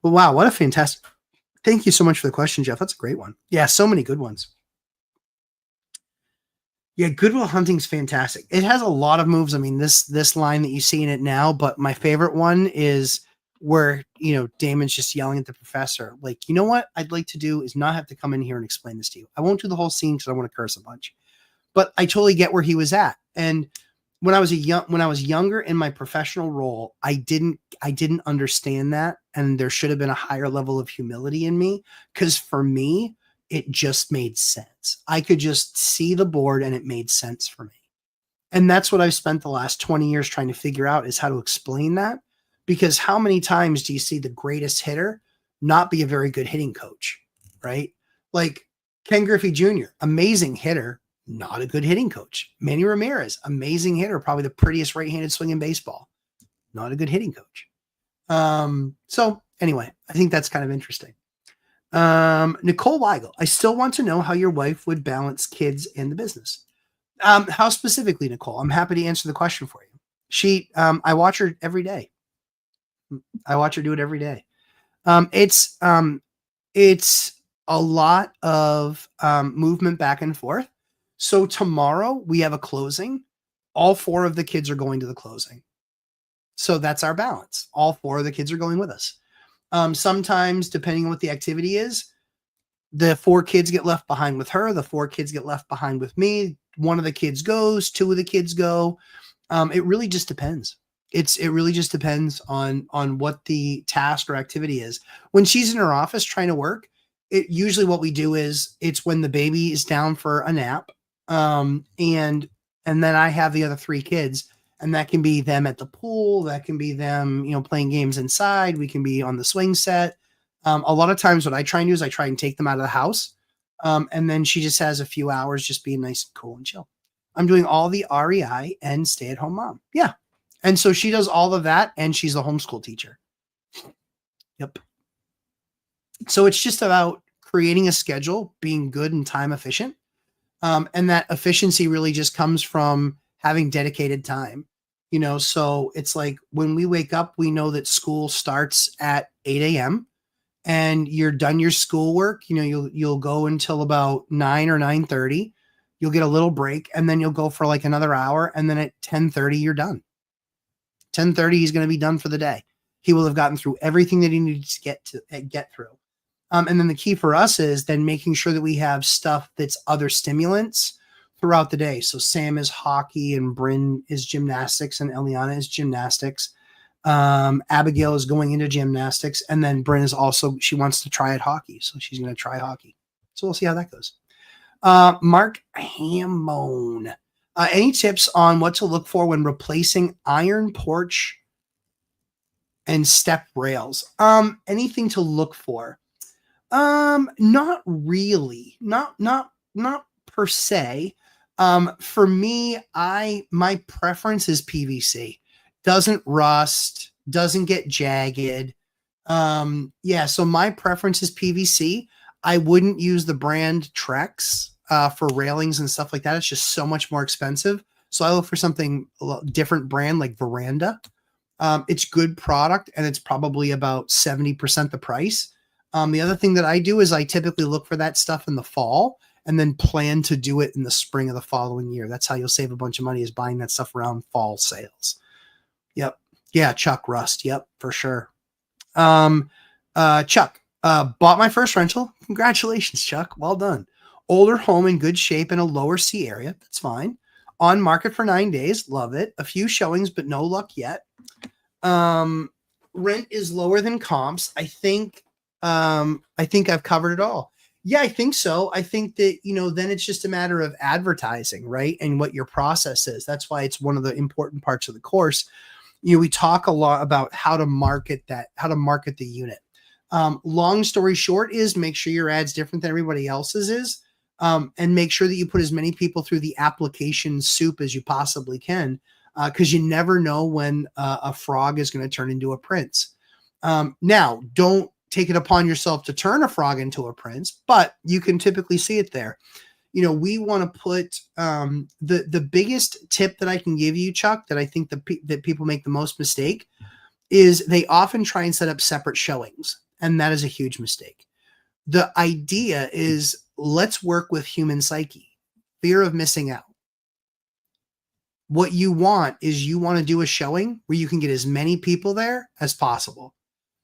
Well, wow, what a fantastic. Thank you so much for the question, Jeff. That's a great one. Yeah, so many good ones. Yeah, Good Will Hunting's fantastic. It has a lot of moves. This line that you see in it now, but my favorite one is where, Damon's just yelling at the professor. Like, you know what I'd like to do is not have to come in here and explain this to you. I won't do the whole scene because I want to curse a bunch. But I totally get where he was at. And when I was younger in my professional role, I didn't understand that. And there should have been a higher level of humility in me. Because for me, it just made sense. I could just see the board and it made sense for me. And that's what I've spent the last 20 years trying to figure out, is how to explain that. Because how many times do you see the greatest hitter not be a very good hitting coach, right? Like Ken Griffey Jr., amazing hitter, not a good hitting coach. Manny Ramirez, amazing hitter, probably the prettiest right-handed swing in baseball, not a good hitting coach. So anyway, I think that's kind of interesting. Nicole Weigel, I still want to know how your wife would balance kids and the business. How specifically, Nicole? I'm happy to answer the question for you. I watch her every day. I watch her do it every day. It's a lot of movement back and forth. So tomorrow we have a closing. All 4 of the kids are going to the closing. So that's our balance. All 4 of the kids are going with us. Sometimes, depending on what the activity is, the 4 kids get left behind with her. The 4 kids get left behind with me. One of the kids goes, 2 of the kids go. It really just depends. It really just depends on what the task or activity is. When she's in her office trying to work, it usually what we do is it's when the baby is down for a nap, and then I have the other three kids, and that can be them at the pool, that can be them, playing games inside. We can be on the swing set. A lot of times, what I try and do is I try and take them out of the house, and then she just has a few hours just being nice and cool and chill. I'm doing all the REI and stay-at-home mom. Yeah. And so she does all of that, and she's a homeschool teacher. Yep. So it's just about creating a schedule, being good and time efficient. And that efficiency really just comes from having dedicated time. So it's like when we wake up, we know that school starts at 8 a.m. and you're done your schoolwork. You'll go until about 9 or 9:30. You'll get a little break, and then you'll go for like another hour, and then at 10:30 you're done. 10:30 he's going to be done for the day. He will have gotten through everything that he needs to get through. And then the key for us is then making sure that we have stuff that's other stimulants throughout the day. So Sam is hockey, and Bryn is gymnastics, and Eliana is gymnastics. Abigail is going into gymnastics, and then Bryn is also, she wants to try at hockey, so she's going to try hockey. So we'll see how that goes. Mark Hammone. Any tips on what to look for when replacing iron porch and step rails? Anything to look for? Not really. Not per se. For me, my preference is PVC. Doesn't rust, doesn't get jagged. So my preference is PVC. I wouldn't use the brand Trex for railings and stuff like that. It's just so much more expensive. So I look for something different brand like Veranda. It's good product, and it's probably about 70% the price. The other thing that I do is I typically look for that stuff in the fall and then plan to do it in the spring of the following year. That's how you'll save a bunch of money, is buying that stuff around fall sales. Yep. Yeah, Chuck Rust. Yep, for sure. Chuck, bought my first rental. Congratulations, Chuck. Well done. Older home in good shape in a lower C area. That's fine. On market for 9 days. Love it. A few showings, but no luck yet. Rent is lower than comps. I think I've covered it all. Yeah, I think so. I think that, then it's just a matter of advertising, right? And what your process is. That's why it's one of the important parts of the course. We talk a lot about how to market the unit. Long story short is make sure your ad's different than everybody else's is, and make sure that you put as many people through the application soup as you possibly can, because you never know when a frog is going to turn into a prince. Now, don't take it upon yourself to turn a frog into a prince, but you can typically see it there. We want to put the biggest tip that I can give you, Chuck, that I think that people make the most mistake is they often try and set up separate showings, and that is a huge mistake. The idea is let's work with human psyche, fear of missing out. What you want to do a showing where you can get as many people there as possible.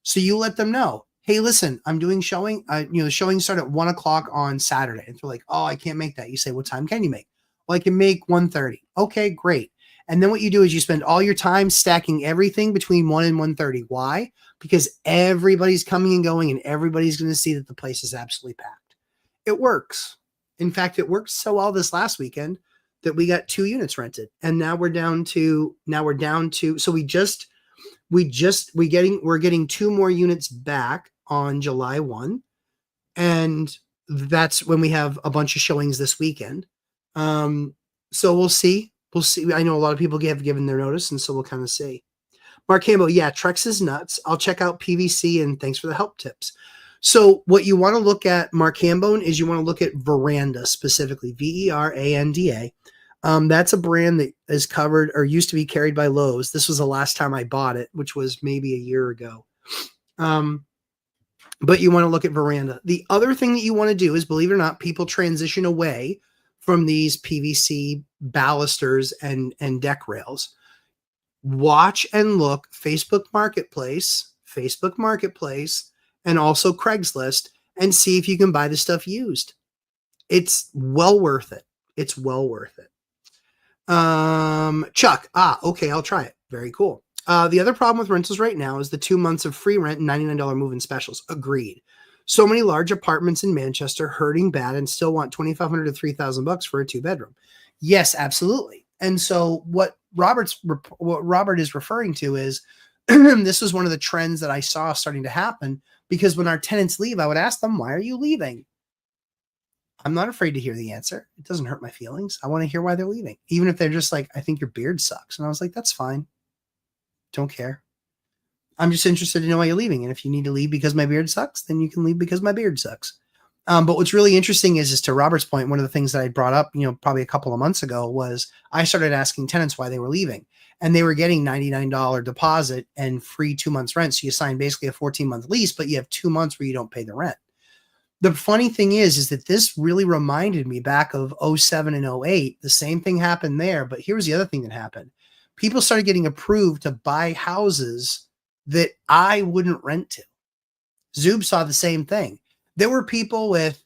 So you let them know, hey, listen, I'm doing showing. The showings start at 1:00 on Saturday. And they're like, oh, I can't make that. You say, what time can you make? Well, I can make 1:30. Okay, great. And then what you do is you spend all your time stacking everything between 1 and 1:30. Why? Because everybody's coming and going, and everybody's going to see that the place is absolutely packed. It works. In fact, it worked so well this last weekend that we got 2 units rented, and now we're down to. So we're getting 2 more units back on July 1, and that's when we have a bunch of showings this weekend. So we'll see. I know a lot of people have given their notice, and so we'll kind of see. Mark Campbell, yeah, Trex is nuts. I'll check out PVC, and thanks for the help tips. So what you want to look at, Mark Campbell, is you want to look at Veranda specifically, Veranda. That's a brand that is covered or used to be carried by Lowe's. This was the last time I bought it, which was maybe a year ago. But you want to look at Veranda. The other thing that you want to do is, believe it or not, people transition away from these PVC balusters and deck rails. Watch and look Facebook Marketplace, and also Craigslist, and see if you can buy the stuff used. It's well worth it. Chuck. Okay, I'll try it. Very cool. The other problem with rentals right now is the 2 months of free rent and $99 move-in specials. Agreed. So many large apartments in Manchester hurting bad and still want 2,500 to 3,000 bucks for a 2-bedroom. Yes, absolutely. And so what Robert is referring to is this was one of the trends that I saw starting to happen, because when our tenants leave, I would ask them, "Why are you leaving?" I'm not afraid to hear the answer. It doesn't hurt my feelings. I want to hear why they're leaving. Even if they're just like, "I think your beard sucks." And I was like, "That's fine. Don't care. I'm just interested to know why you're leaving. And if you need to leave because my beard sucks, then you can leave because my beard sucks." But what's really interesting is to Robert's point, one of the things that I brought up, probably a couple of months ago, was I started asking tenants why they were leaving, and they were getting $99 deposit and free 2 months rent. So you sign basically a 14-month lease, but you have 2 months where you don't pay the rent. The funny thing is that this really reminded me back of '07 and '08. The same thing happened there, but here's the other thing that happened. People started getting approved to buy houses that I wouldn't rent to. Zoob saw the same thing. There were people with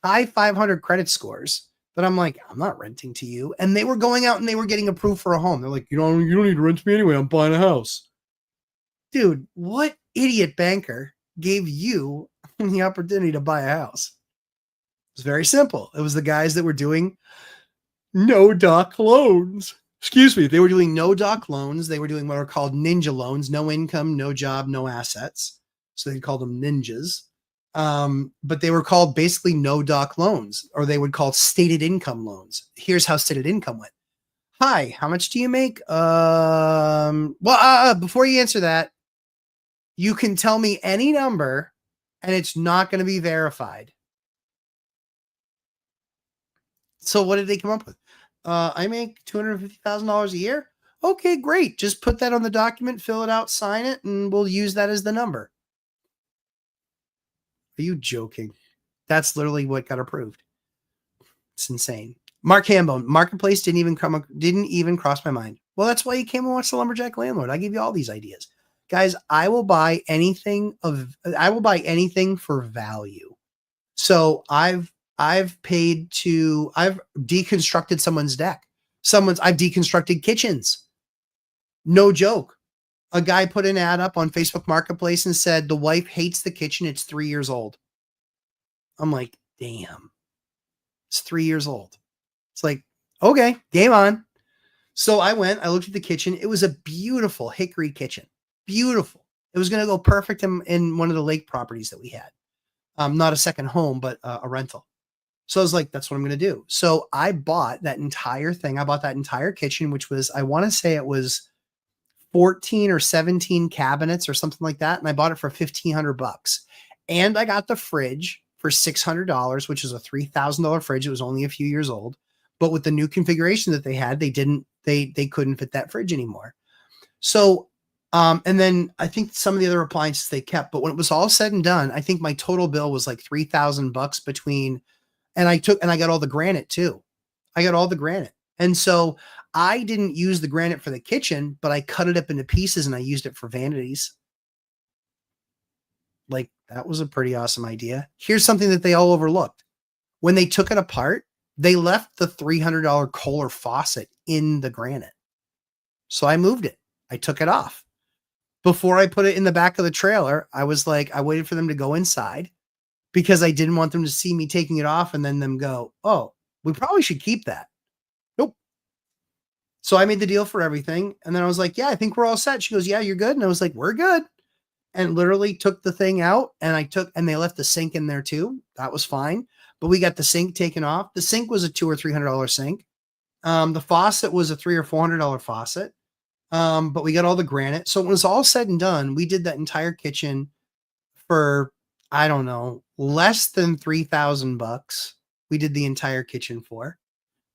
high 500 credit scores that I'm like, "I'm not renting to you." And they were going out and they were getting approved for a home. They're like, you don't need to rent to me anyway. I'm buying a house." Dude, what idiot banker gave you the opportunity to buy a house? It's very simple. It was the guys that were doing no doc loans. Excuse me. They were doing no doc loans. They were doing what are called ninja loans: no income, no job, no assets. So they called them ninjas. But they were called basically no doc loans, or they would call stated income loans. Here's how stated income went. "Hi, how much do you make?" Before you answer that, you can tell me any number and it's not going to be verified. So what did they come up with? "I make $250,000 a year." Okay, great. Just put that on the document, fill it out, sign it, and we'll use that as the number. Are you joking? That's literally what got approved. It's insane. Mark Hambone, Marketplace didn't even cross my mind. Well, that's why you came and watched The Lumberjack Landlord. I give you all these ideas. Guys, I will buy anything for value. So I've deconstructed someone's deck. I've deconstructed kitchens. No joke. A guy put an ad up on Facebook Marketplace and said the wife hates the kitchen. It's 3 years old. I'm like, damn. It's 3 years old. It's like, okay, game on. So I looked at the kitchen. It was a beautiful hickory kitchen. Beautiful. It was going to go perfect in one of the lake properties that we had. Not a second home, but a rental. So I was like, that's what I'm going to do. So I bought that entire thing. I bought that entire kitchen, which was, I want to say it was 14 or 17 cabinets or something like that. And I bought it for $1,500. And I got the fridge for $600, which is a $3,000 fridge. It was only a few years old, but with the new configuration that they had, they couldn't fit that fridge anymore. So, and then I think some of the other appliances they kept, but when it was all said and done, I think my total bill was like $3,000 between, and I got all the granite too. I got all the granite. And so I didn't use the granite for the kitchen, but I cut it up into pieces and I used it for vanities. Like, that was a pretty awesome idea. Here's something that they all overlooked. When they took it apart, they left the $300 Kohler faucet in the granite. So I moved it. I took it off. Before I put it in the back of the trailer, I was like, I waited for them to go inside because I didn't want them to see me taking it off and then them go, "Oh, we probably should keep that." Nope. So I made the deal for everything. And then I was like, "Yeah, I think we're all set." She goes, "Yeah, you're good." And I was like, "We're good." And literally took the thing out and they left the sink in there too. That was fine. But we got the sink taken off. The sink was a $200 or $300 sink. The faucet was a $300 or $400 faucet. But we got all the granite. So when it was all said and done, we did that entire kitchen for, I don't know, less than $3,000. We did the entire kitchen for.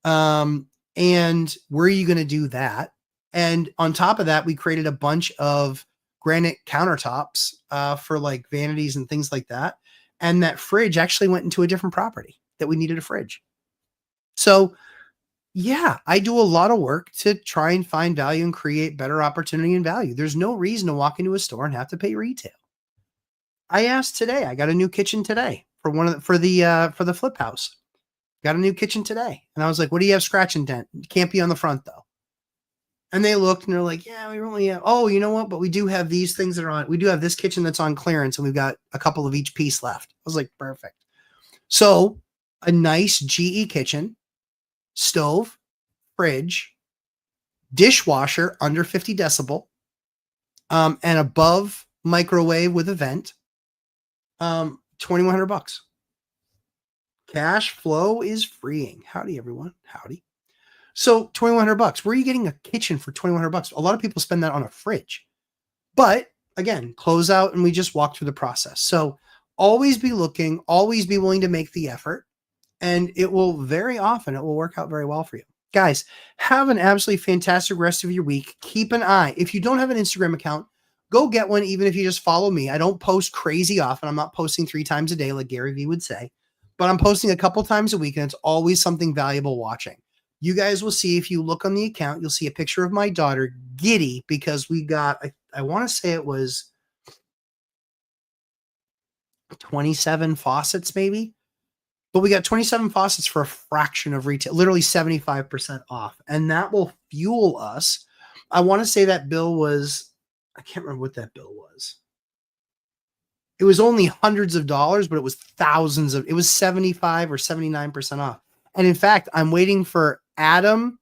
And where are you going to do that? And on top of that, we created a bunch of granite countertops for like vanities and things like that. And that fridge actually went into a different property that we needed a fridge. So yeah, I do a lot of work to try and find value and create better opportunity and value. There's no reason to walk into a store and have to pay retail. I asked today, I got a new kitchen today for the flip house. Got a new kitchen today. And I was like, what do you have scratch and dent? Can't be on the front though. And they looked and they're like, yeah, we only have, oh, you know what? But we do have these things that are on, we do have this kitchen that's on clearance and we've got a couple of each piece left. I was like, perfect. So a nice GE kitchen, stove, fridge, dishwasher under 50 decibel, and above microwave with a vent, $2,100. Cash flow is freeing. Howdy, everyone. Howdy. So $2,100. Where are you getting a kitchen for $2,100? A lot of people spend that on a fridge. But again, close out and we just walk through the process. So always be looking, always be willing to make the effort, and it will very often, it will work out very well for you. Guys, have an absolutely fantastic rest of your week. Keep an eye. If you don't have an Instagram account, go get one, even if you just follow me. I don't post crazy often. I'm not posting 3 times a day like Gary Vee would say, but I'm posting a couple times a week, and it's always something valuable watching. You guys will see, if you look on the account, you'll see a picture of my daughter, Giddy, because we got, I want to say it was 27 faucets maybe, but we got 27 faucets for a fraction of retail, literally 75% off. And that will fuel us. I want to say that bill was, I can't remember what that bill was. It was only hundreds of dollars, but it was thousands of, it was 75 or 79% off. And in fact, I'm waiting for Adam.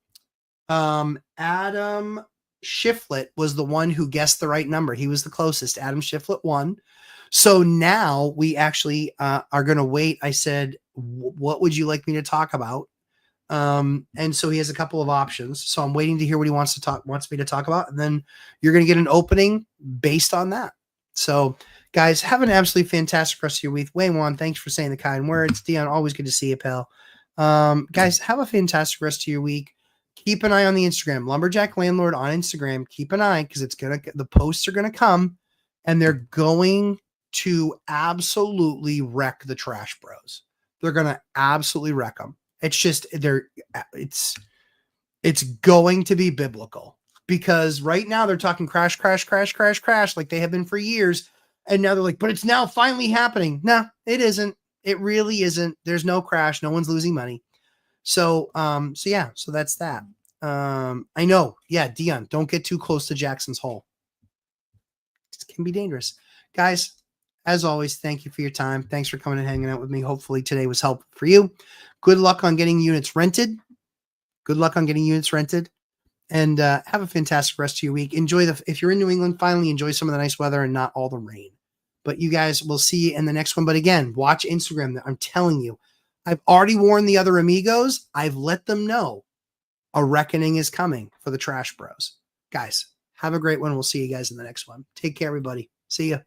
Adam Shiflett was the one who guessed the right number. He was the closest. Adam Shiflett won. So now we actually are going to wait. I said, what would you like me to talk about? And so he has a couple of options. So I'm waiting to hear what he wants me to talk about. And then you're going to get an opening based on that. So guys, have an absolutely fantastic rest of your week. Wayne Wan, thanks for saying the kind words. Dion, always good to see you, pal. Guys, have a fantastic rest of your week. Keep an eye on the Instagram, Lumberjack Landlord on Instagram. Keep an eye, because the posts are going to come, and they're going to absolutely wreck the Trash Bros. They're going to absolutely wreck them. It's just, it's going to be biblical, because right now they're talking crash, crash, crash, crash, crash, like they have been for years. And now they're like, but it's now finally happening. No, it isn't. It really isn't. There's no crash. No one's losing money. So that's that. I know. Yeah. Dion, don't get too close to Jackson's Hole. It can be dangerous. Guys, as always, thank you for your time. Thanks for coming and hanging out with me. Hopefully today was helpful for you. Good luck on getting units rented. And have a fantastic rest of your week. If you're in New England, finally enjoy some of the nice weather and not all the rain. But you guys, will see you in the next one. But again, watch Instagram. I'm telling you, I've already warned the other amigos. I've let them know a reckoning is coming for the Trash Bros. Guys, have a great one. We'll see you guys in the next one. Take care, everybody. See ya.